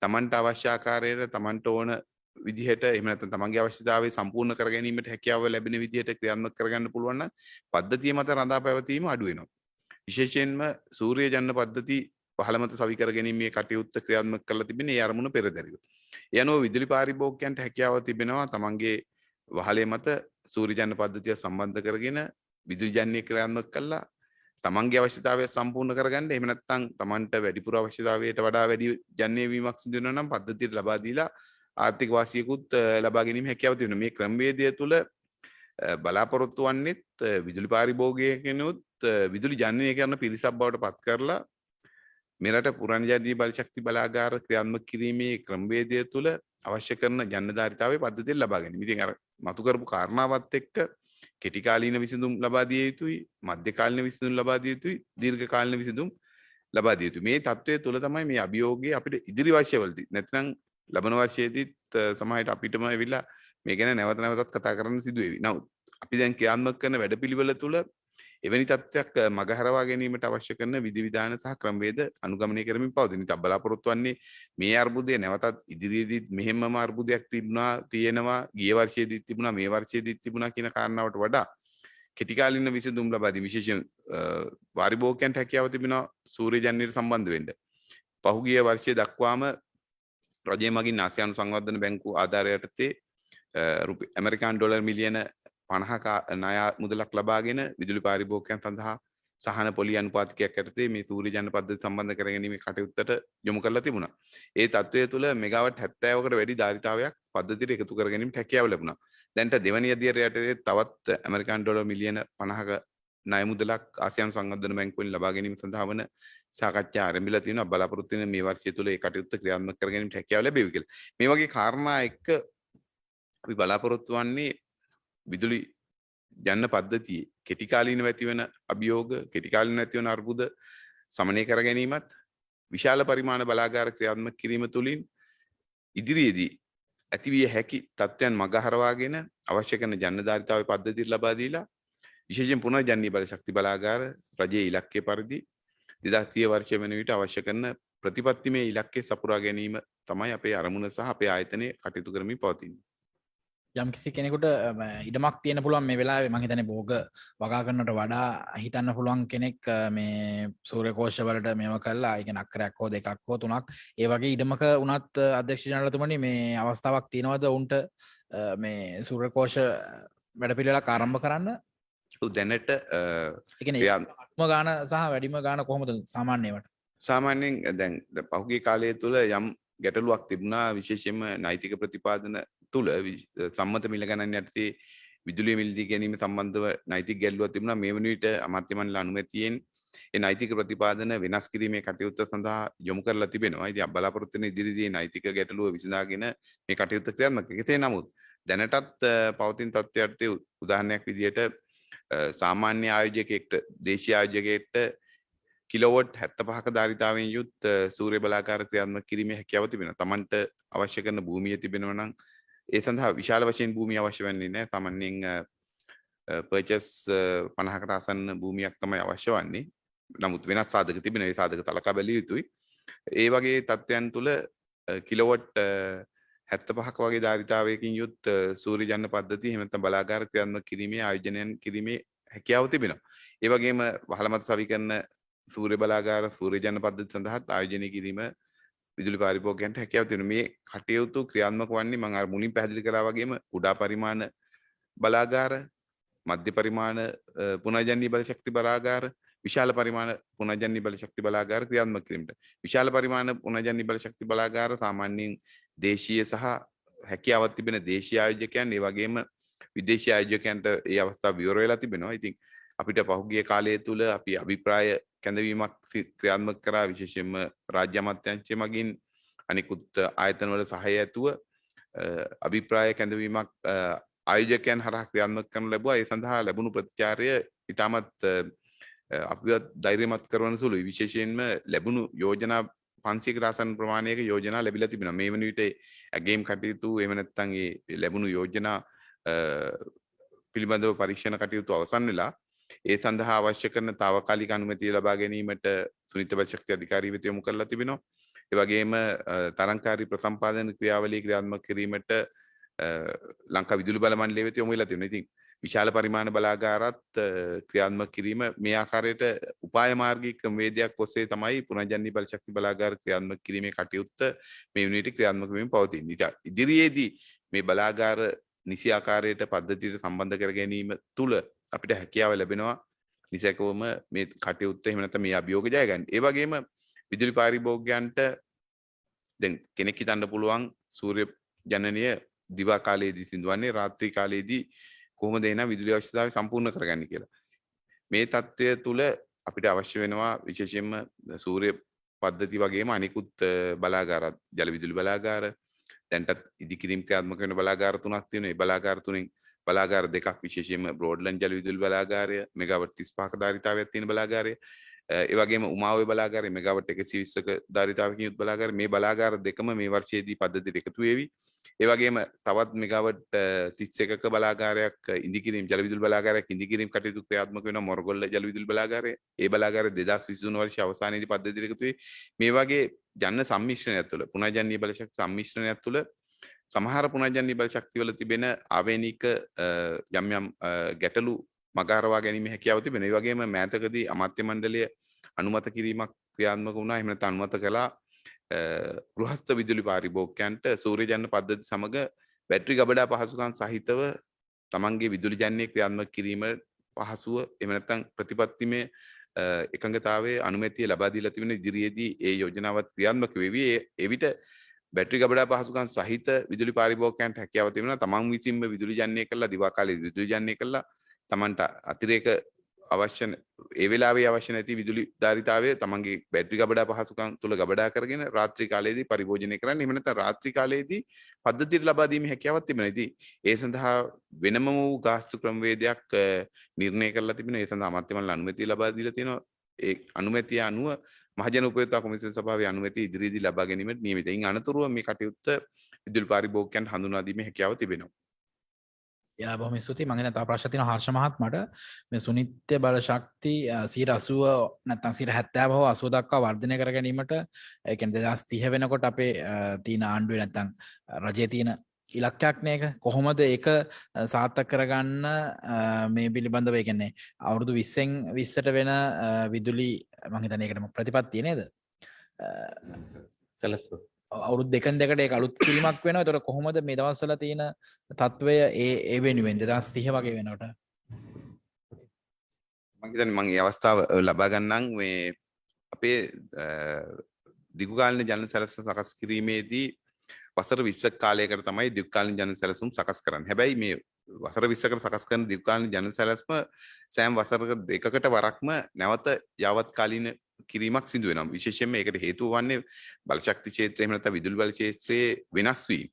තමන්ට අවශ්‍ය ආකාරයට තමන්ට ඕන විදිහට එහෙම නැත්නම් තමන්ගේ අවශ්‍යතාවය සම්පූර්ණ කර ගැනීමට හැකියාව ලැබෙන විදිහට ක්‍රියාත්මක කරගන්න පුළුවන් නම් පද්ධතිය මත රඳා පැවතීම අඩු වෙනවා. විශේෂයෙන්ම සූර්ය ජන්න පද්ධති පහළ මත සවි කර ගැනීමේ කටයුත්ත ක්‍රියාත්මක කරලා තිබෙන්නේ ඒ අරමුණ පෙරදැරිව. ඒ අනුව විදුලි පාරිභෝගිකයන්ට හැකියාව තිබෙනවා තමන්ගේ වහලේ මත සූර්ය ජන්න පද්ධතිය සම්බන්ධ කරගෙන විදුලි ජනනය ක්‍රියාත්මක කළා තමන්ගේ අවශ්‍යතාවය සම්පූර්ණ කරගන්න. එහෙම නැත්නම් තමන්ට වැඩිපුර අවශ්‍යතාවයට වඩා වැඩි ජනනය වීමක් සිදු වෙනවා නම් පද්ධතියට ලබා දීලා ආර්ථික වාසියකුත් ලබා ගැනීම හැකියාව තියෙනවා. මේ ක්‍රමවේදය තුළ බලාපොරොත්තු වන්නේත් විදුලි පාරිභෝගිකයනුත් විදුලි ජනනය කරන පිරිසක් බවට පත් කරලා මෙරට පුරණජනනීය බලශක්ති බලාගාර ක්‍රියාත්මක කිරීමේ ක්‍රමවේදය තුළ අවශ්‍ය කරන ජනධාරිතාවේ පද්ධතිය ලබා ගැනීම. ඉතින් අර මතු කරපු කාරණාවත් එක්ක කෙටි කාලීන විසඳුම් ලබා දිය යුතුයි, මධ්‍ය කාලීන විසඳුම් ලබා දිය යුතුයි, දීර්ඝ කාලීන විසඳුම් ලබා දිය යුතුයි. මේ තත්ත්වය තුළ තමයි මේ අභියෝගය අපිට ඉදිරි වර්ෂවලදී නැත්නම් ලබන වර්ෂයේදීත් සමහරවිට අපිටම ඇවිල්ලා මේ ගැන නැවත නැවතත් කතා කරන්න සිදු වෙවි. නමුත් අපි දැන් ක්‍රියාත්මක කරන වැඩපිළිවෙල තුළ එවැනි තත්ත්වයක් මගහරවා ගැනීමට අවශ්‍ය කරන විධිවිධාන සහ ක්‍රමවේද අනුගමනය කරමින් පවතින. ඉතින් බලාපොරොත්තු වන්නේ මේ අර්බුදය නැවතත් ඉදිරියේදීත් මෙහෙමම අර්බුදයක් තිබුණා තියෙනවා, ගිය වර්ෂයේදීත් තිබුණා, මේ වර්ෂයේදීත් තිබුණා කියන කාරණාවට වඩා කෙටිකාලින විසඳුම් ලබා දී විශේෂයෙන් වාරිභෝගිකයන්ට හැකියාව තිබෙනවා සූර්ය ජනනයට සම්බන්ධ වෙන්න. පහුගිය වර්ෂයේ දක්වාම රජය මගින් ආසියානු සංවර්ධන බැංකුව ආධාරය යටතේ ඇමරිකානු ඩොලර් මිලියන 50ක ණය මුදලක් ලබාගෙන විදුලි පාරිභෝගිකයන් සඳහා සහන පොලි අනුපාතිකයක් යටතේ මේ සූර්ය ජන පද්ධති සම්බන්ධ කරගැනීමේ කටයුත්තට යොමු කරලා තිබුණා. ඒ තත්ත්වය තුළ මෙගාවට් 70කට වැඩි ධාරිතාවයක් පද්ධතියට එකතු කර ගැනීමට හැකියාව ලැබුණා. දැන්ට දෙවැනි අධ්‍යයනය යටතේ තවත් ඇමරිකානු ඩොලර් මිලියන 50ක ණය මුදලක් ආසියානු සංවර්ධන බැංකුවෙන් ලබා ගැනීම සඳහා වන සාකච්ඡා ආරම්භලා තියෙනවා. බලාපොරොත්තු වෙන මේ වර්ෂය තුළ ඒ කටයුත්ත ක්‍රියාත්මක කර ගැනීමට හැකියාව ලැබෙවි කියලා. මේ වගේ කාරණා එක්ක අපි බලාපොරොත්තු වන්නේ විදුලි ජන පද්ධතියේ කෙටිකාලීනව ඇතිවන අභියෝග, කෙටිකාලීනව ඇතිවන අර්බුද සමනය කර ගැනීමත්, විශාල පරිමාණ බලාගාර ක්‍රියාත්මක කිරීම තුළින් ඉදිරියේදී ඇතිවිය හැකි තත්ත්වයන් මගහරවාගෙන අවශ්‍ය කරන ජන ධාරිතාවේ පද්ධතිය ලබා දීලා විශේෂයෙන් පුනර්ජනනීය බලශක්ති බලාගාර රජයේ ඉලක්කය පරිදි 2030 වර්ෂය වෙන විට අවශ්‍ය කරන ප්‍රතිපත්තිමය ඉලක්කය සපුරා ගැනීම තමයි අපේ අරමුණ සහ අපේ ආයතනයේ කටයුතු කරමින් පවතින්නේ. යම් කිසි කෙනෙකුට ඉඩමක් තියෙන පුළුවන් මේ වෙලාවේ මං හිතන්නේ භෝග වගා කරනට වඩා හිතන්න පුළුවන් කෙනෙක් මේ සූර්ය කෝෂ වලට මේව කළා ඒ කියන්නේ අක්කරයක් හෝ දෙකක් හෝ තුනක් ඒ වගේ ඉඩමක උනත් අධ්‍යක්ෂ ජනරතුමනි මේ අවස්ථාවක් තියෙනවද උන්ට මේ සූර්ය කෝෂ වැඩපිළිවෙලක් ආරම්භ කරන්න? දැනට ඒ කියන්නේ අඩුම ගාන සහ වැඩිම ගාන කොහොමද සාමාන්‍යවට? සාමාන්‍යයෙන් දැන් පහුගිය කාලය තුළ යම් ගැටලුවක් තිබුණා විශේෂයෙන්ම නෛතික ප්‍රතිපාදන තුළ සම්මත මිල ගණන් යටතේ විදුලිය මිලදී ගැනීම සම්බන්ධව නෛතික ගැටලුවක් තිබුණා. මේ වන විට අමාත්‍ය මණ්ඩල අනුමැතියෙන් ඒ නෛතික ප්‍රතිපාදන වෙනස් කිරීමේ කටයුත්ත සඳහා යොමු කරලා තිබෙනවා. ඉතින් බලාපොරොත්තු වෙන ඉදිරියේදී නෛතික ගැටලුව විසඳාගෙන මේ කටයුත්ත ක්‍රියාත්මක කරනවා. කෙසේ නමුත් දැනටත් පවතින තත්ත්වයට යටතේ උදාහරණයක් විදිහට සාමාන්‍ය ආයෝජකයෙක්ට දේශීය ආයෝජකයෙක්ට කිලෝවොට් 75ක ධාරිතාවෙන් යුත් සූර්ය බලාගාර ක්‍රියාත්මක කිරීමේ හැකියාව තිබෙනවා. Tamanට අවශ්‍ය කරන භූමිය තිබෙනවා නම් ඒ සඳහා විශාල වශයෙන් භූමිය අවශ්‍ය වෙන්නේ නැහැ. සාමාන්‍යයෙන් පර්චස් 50කට ආසන්න භූමියක් තමයි අවශ්‍ය වන්නේ. නමුත් වෙනත් සාධක තිබෙනවා. ඒ සාධක සලකා බැලිය යුතුයි. ඒ වගේ තත්ත්වයන් තුළ කිලෝවොට් 75ක වගේ ධාරිතාවයකින් යුත් සූර්ය ජන පද්ධතිය එහෙම නැත්නම් බලාගාර ක්‍රියාත්මක කිරීමේ ආයෝජනයන් කිරීමේ හැකියාව තිබෙනවා. ඒ වගේම වහල මත සවිකරන සූර්ය බලාගාර සූර්ය ජන පද්ධති සඳහාත් ආයෝජනය කිරීම විදුලි පාරිභෝගිකයන්ට හැකියාව තියෙනවා. මේ කටයුතු ක්‍රියාත්මක වන්නේ මම අර මුලින් පැහැදිලි කරා වගේම කුඩා පරිමාණ බලාගාර, මධ්‍ය පරිමාණ පුනර්ජනනීය බලශක්ති බලාගාර, විශාල පරිමාණ පුනර්ජනනීය බලශක්ති බලාගාර ක්‍රියාත්මක කිරීමට. විශාල පරිමාණ පුනර්ජනනීය බලශක්ති බලාගාර සාමාන්‍යයෙන් දේශීය සහ හැකියාවක් තිබෙන දේශීය ආයෝජකයන් ඒ වගේම විදේශීය ආයෝජකයන්ට ඒ අවස්ථාව විවර වෙලා තිබෙනවා. ඉතින් අපිට පහුගිය කාලය තුල අපි අභිප්‍රාය කැඳවීමක් ක්‍රියාත්මක කරා විශේෂයෙන්ම රාජ්‍ය අමාත්‍යාංශය මගින් අනිකුත් ආයතනවල සහාය ඇතුව අභිප්‍රාය කැඳවීමක් ආයෝජකයන් හරහා ක්‍රියාත්මක කරනු ලැබුවා. ඒ සඳහා ලැබුණු ප්‍රතිචාරය ඉතාමත් අපිව ධෛර්යමත් කරන සුළුයි. විශේෂයෙන්ම ලැබුණු යෝජනා 500කට ආසන්න ප්‍රමාණයක යෝජනා ලැබිලා තිබෙනවා. මේ වන විට ඇගේම් කටයුතු එහෙම නැත්නම් ඒ ලැබුණු යෝජනා පිළිබඳව පරීක්ෂණ කටයුතු අවසන් වෙලා ඒ සඳහා අවශ්‍ය කරන తాවකාලික අනුමැතිය ලබා ගැනීමට සුනිත බලශක්ති අධිකාරිය වෙත යොමු කරලා තිබෙනවා. ඒ වගේම තරංකාරී ප්‍රසම්පාදන ක්‍රියාවලිය ක්‍රියාත්මක කිරීමට ලංකා විදුලි බල මණ්ඩලය වෙත යොමු වෙලා තිබෙනවා. ඉතින් විශාල පරිමාණ බලාගාරات ක්‍රියාත්මක කිරීම මේ ආකාරයට උපාය මාර්ගික ක්‍රමවේදයක් ඔස්සේ තමයි පුනර්ජනනීය බලශක්ති බලාගාර ක්‍රියාත්මක කිරීමේ කටයුත්ත මේ යුනිටි ක්‍රියාත්මක වෙමින් පවතින්නේ. ඉදිරියේදී මේ බලාගාර නිසි ආකාරයට පද්ධතියට සම්බන්ධ කර ගැනීම තුළ අපිට හැකියාව ලැබෙනවා නිසැකවම මේ කටයුත්ත එහෙම නැත්නම් මේ අභියෝග ජය ගන්න. ඒ වගේම විදුලි පාරිභෝගිකයන්ට දැන් කෙනෙක් හිතන්න පුළුවන් සූර්ය ජනනය දිවා කාලයේදී සිදුවන්නේ රාත්‍රී කාලයේදී කොහොමද එන විදුලි අවශ්‍යතාවය සම්පූර්ණ කරගන්නේ කියලා. මේ தත්ත්වය තුළ අපිට අවශ්‍ය වෙනවා විශේෂයෙන්ම සූර්ය පද්ධති වගේම අනිකුත් බලාගාර ජල විදුලි බලාගාර දැන්ටත් ඉදිකිරීම් ක්‍රියාත්මක වෙන බලාගාර 3ක් තියෙනවා. ඒ බලාගාර තුනෙන් බලාගාර දෙකක් විශේෂයෙන්ම බ්‍රෝඩ්ලන්ඩ් ජල විදුලි බලාගාරය මෙගාවට් 35ක ධාරිතාවයක් තියෙන බලාගාරය. ඒ වගේම උමාවේ බලාගාරය මෙගාවට් 120ක ධාරිතාවකින් යුත් බලාගාරය. මේ බලාගාර දෙකම මේ වර්ෂයේදී පද්ධතියට එකතු වෙවි. ඒ වගේම තවත් මෙගාවට් 31ක බලාගාරයක් ඉදිකිරීම් ජල විදුලි බලාගාරයක් ඉදිකිරීම් කටයුතු ක්‍රියාත්මක වෙනවා මොරගොල්ල ජල විදුලි බලාගාරය. ඒ බලාගාරය 2023 වර්ෂයේ අවසානයේදී පද්ධතියට එකතු වෙයි. මේ වගේ ජන සම්මිශ්‍රණයක් තුළ පුනර්ජනනීය බලශක්ති සම්මිශ්‍රණයක් තුළ සමහර පුනර්ජනනීය බලශක්තිවල තිබෙන ආවේනික යම් යම් ගැටලු මගහරවා ගැනීම හැකියාව තිබෙනවා. ඒ වගේම මෑතකදී අමාත්‍ය මණ්ඩලය අනුමත කිරීමක් ක්‍රියාත්මක වුණා. එහෙම නැත්නම් අනුමත කළා ගෘහස්ත විදුලි පාරිභෝගිකයන්ට සූර්යජන්‍ය පද්ධති සමග බැටරි ගබඩා පහසුකම් සහිතව තමන්ගේ විදුලි ජන්‍ය ක්‍රියාත්මක කිරීම පහසුව එහෙම නැත්නම් ප්‍රතිපත්තිමය එකඟතාවයේ අනුමැතිය ලබා දීලා තිබෙන ඉදිරියේදී ඒ යෝජනාවත් ක්‍රියාත්මක වෙවි. එවිට බැටරි ගබඩා පහසුකම් සහිත විදුලි පාරිභෝගිකයන්ට හැකියාව තිබෙනවා තමන් විසින්ම විදුලි ජන්‍ය කළා දිවා කාලේ විදුලි ජන්‍ය කළා තමන්ට අතිරේක අවශ්‍ය ඒ වෙලාවේ අවශ්‍ය නැති විදුලි ධාරිතාවය තමන්ගේ බැටරි ගබඩා පහසුකම් තුල ගබඩා කරගෙන රාත්‍රී කාලයේදී පරිභෝජනය කරන්න. එහෙම නැත්නම් රාත්‍රී කාලයේදී පද්ධතියට ලබා දීමේ හැකියාවක් තිබෙනවා. ඉතින් ඒ සඳහා වෙනම වූ ගාස්තු ක්‍රමවේදයක් නිර්ණය කරලා තිබෙනවා. ඒ සඳහා අමාත්‍ය මණ්ඩල අනුමැතිය ලබා දීලා තියෙනවා. ඒ අනුමැතිය අනුව මහජන උපයෝගිතා කොමිසම සභාවේ අනුමැතිය ඉදිරියේදී ලබා ගැනීමට නියමිතයි. ඉන් අනතුරුව මේ කටයුත්ත විදුලි පාරිභෝගිකයන් හඳුනා දීමේ හැකියාව තිබෙනවා. යා බොහොම ස්තුතියි. මම හිතන තව ප්‍රශ්න තියෙනවා හර්ෂ මහත්මයාට. මේ සුනිත්‍ය බල ශක්ති 80 නැත්නම් 70 හෝ 80 දක්වා වර්ධනය කර ගැනීමට ඒ කියන්නේ 2030 වෙනකොට අපේ තියෙන ආණ්ඩුවේ නැත්නම් රජයේ තියෙන ඉලක්කයක් නේක. කොහොමද ඒක සාර්ථක කරගන්න මේ පිළිබඳව ඒ කියන්නේ අවුරුදු 20න් 20ට වෙන විදුලි මම හිතන්නේ ඒකට ප්‍රතිපත්තිය නේද? සැලසුම අවුරුදු දෙකෙන් දෙකට ඒක අලුත් කිරීමක් වෙනවා. ඒතකොට කොහොමද මේ දවස්වල තියෙන තත්වය ඒ වෙනුවෙන් 2030 වගේ වෙනකොට? මම හිතන්නේ මම මේ අවස්ථාව ලබා ගන්නම් මේ අපේ දිගුකාලීන ජන සැලසුම් සකස් කිරීමේදී වසර 20ක කාලයකට තමයි දිගුකාලීන ජන සැලසුම් සකස් කරන්නේ. හැබැයි මේ වසර 20කට සකස් කරන දිගුකාලීන ජන සැලසුම සෑම වසරක දෙකකට වරක්ම නැවත යාවත් කාලීන කිරීමක් සිදු වෙනවා. විශේෂයෙන්ම ඒකට හේතුව වන්නේ බලශක්ති ක්ෂේත්‍රය එහෙම නැත්නම් විදුලි බල ක්ෂේත්‍රයේ වෙනස් වීම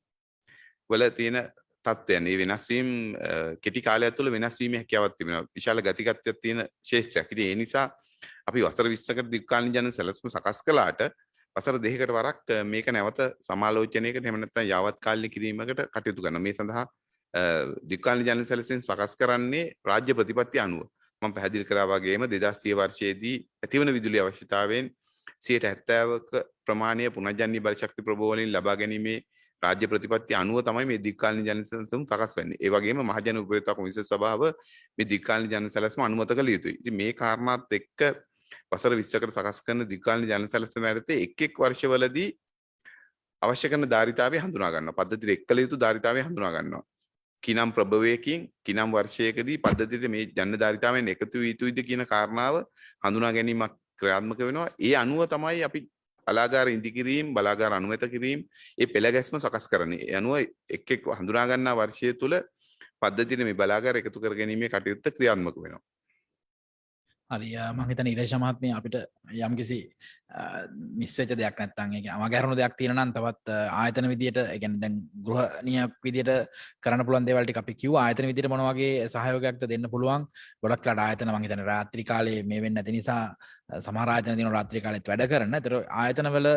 වල තියෙන තත්ත්වයන්. මේ වෙනස් වීම කෙටි කාලයක් තුළ වෙනස් වීමේ හැකියාවක් තිබෙනවා. විශාල ගතිකත්වයක් තියෙන ක්ෂේත්‍රයක්. ඉතින් ඒ නිසා අපි වසර 20කට දිගුකාලීන ජන සැලසුම සකස් කළාට වසර දෙකකට වරක් මේක නැවත සමාලෝචනයකට එහෙම නැත්නම් යාවත් කාලීන කිරීමකට කටයුතු කරනවා. මේ සඳහා දිගුකාලීන ජන සැලසුම් සකස් කරන්නේ රාජ්‍ය ප්‍රතිපත්ති අනුව. මම පැහැදිලි කරා වගේම 2030 වර්ෂයේදී ඇතිවන විදුලි අවශ්‍යතාවයෙන් 70%ක ප්‍රමාණය පුනර්ජන්‍ය බලශක්ති ප්‍රභෝවලින් ලබා ගැනීමේ රාජ්‍ය ප්‍රතිපත්ති අනුව තමයි මේ දිග්කාලීන ජන සැලසුම් සකස් වෙන්නේ. ඒ වගේම මහජන උපයෝගිතා කොමිසම සභාව මේ දිග්කාලීන ජන සැලසුම අනුමත කළ යුතුයි. ඉතින් මේ කාරණාත් එක්ක වසර 20කට සකස් කරන දිග්කාලීන ජන සැලසුම යටතේ එක් වර්ෂවලදී අවශ්‍ය කරන ධාරිතාවය හඳුනා ගන්නවා. පද්ධතියට එක් කළ යුතු ධාරිතාවය හඳුනා ගන්නවා. කිනම් ප්‍රභවයකින් කිනම් වර්ෂයකදී පද්ධතියට මේ ජන ධාරිතාවෙන් එකතු විය යුතුයිද කියන කාරණාව හඳුනා ගැනීමක් ක්‍රියාත්මක වෙනවා. ඒ අනුව තමයි අපි බලාගාර ඉදිකිරීම, බලාගාර අනුමත කිරීම, ඒ පෙළ ගැස්ම සකස් කරන්නේ. ඒ අනුව එක් හඳුනා ගන්නා වර්ෂය තුල පද්ධතියට මේ බලාගාර එකතු කර ගැනීමේ කටයුත්ත ක්‍රියාත්මක වෙනවා. හරි මම හිතන්නේ ඉරේෂ මහත්මිය අපිට යම්කිසි මිස් වෙච්ච දෙයක් නැත්නම් ඒ කියන්නේ අමගහැරුණු දෙයක් තියෙනවා නම් තවත් ආයතන විදියට ඒ කියන්නේ දැන් ගෘහණියක් විදියට කරන්න පුළුවන් දේවල් ටික අපි කිව්වා. ආයතන විදියට මොන වගේ සහයෝගයක්ද දෙන්න පුළුවන්? ගොඩක් වෙලාට ආයතන මම හිතන්නේ රාත්‍රී කාලේ මේ වෙන්නේ නැති නිසා සමහර ආයතන දින රාත්‍රී කාලෙත් වැඩ කරන. ඒතර ආයතනවල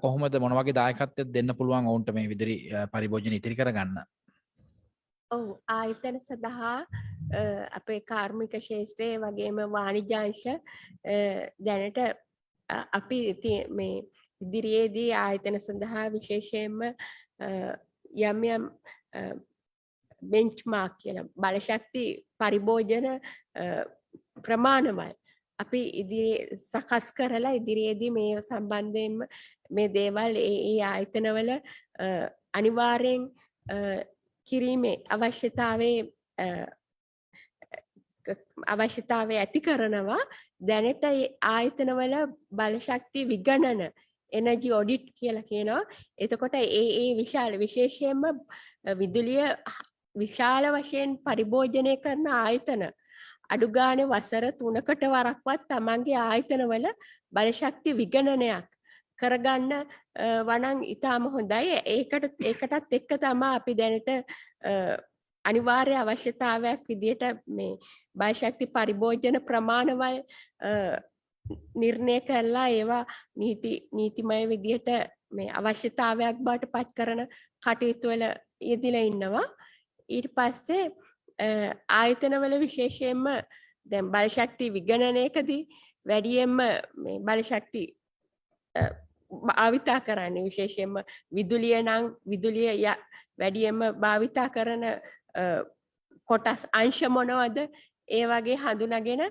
කොහොමද මොන වගේ දායකත්වයක් දෙන්න පුළුවන් ඔවුන්ට මේ විදුලි පරිභෝජන ඉතිරි කරගන්න? ඔව් ආයතන සඳහා අපේ කාර්මික ක්ෂේත්‍රයේ වගේම වාණිජාංශ දැනට අපි මේ ඉදිරියේදී ආයතන සඳහා විශේෂයෙන්ම යම් යම් බෙන්ච්මාර්ක් කියන බලශක්ති පරිභෝජන ප්‍රමාණවල් අපි ඉදිරියේ සකස් කරලා ඉදිරියේදී මේ සම්බන්ධයෙන්ම මේ දේවල් ඒ ආයතනවල අනිවාර්යෙන් කිරීමේ අවශ්‍යතාවය ඇති කරනවා. දැනට ආයතනවල බලශක්ති විගණන එනර්ජි ඔඩිට් කියලා කියනවා. එතකොට ඒ විශාල විශේෂයෙන්ම විදුලිය විශාල වශයෙන් පරිභෝජනය කරන ආයතන අඩු ගානේ වසර 3කට වරක්වත් තමන්ගේ ආයතනවල බලශක්ති විගණනයක් කරගන්න වනං ඉතාම හොඳයි. ඒකටත් එක්ක තමයි අපි දැනට අනිවාර්ය අවශ්‍යතාවයක් විදියට මේ බලශක්ති පරිභෝජන ප්‍රමාණවල් නිර්ණය කරලා ඒවා නීතිමය විදියට මේ අවශ්‍යතාවයක් බවට පත් කරන කටයුතු වල යෙදিলা ඉන්නවා. ඊට පස්සේ ආයතනවල විශේෂයෙන්ම දැන් බලශක්ති විගණනයකදී වැඩියෙන්ම මේ බලශක්ති භාවිතා කරන්නේ විශේෂයෙන්ම විදුලිය නම් වැඩියෙන්ම භාවිතා කරන කොටස් අංශ මොනවද? ඒ වගේ හඳුනාගෙන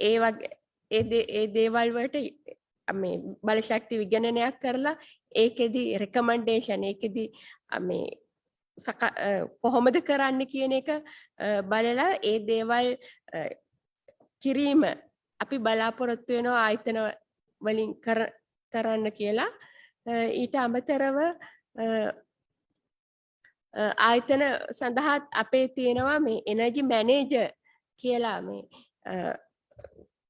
ඒ වගේ ඒ දේවල් වලට මේ බලශක්ති විගණනයක් කරලා ඒකෙදි රෙකමන්ඩේෂන් ඒකෙදි මේ කොහොමද කරන්න කියන එක බලලා ඒ දේවල් කිරීම අපි බලාපොරොත්තු වෙනවා ආයතන වලින් කරන්න කියලා. ඊට අමතරව ආයතන සඳහා අපේ තියෙනවා මේ එනර්ජි මැනේජර් කියලා මේ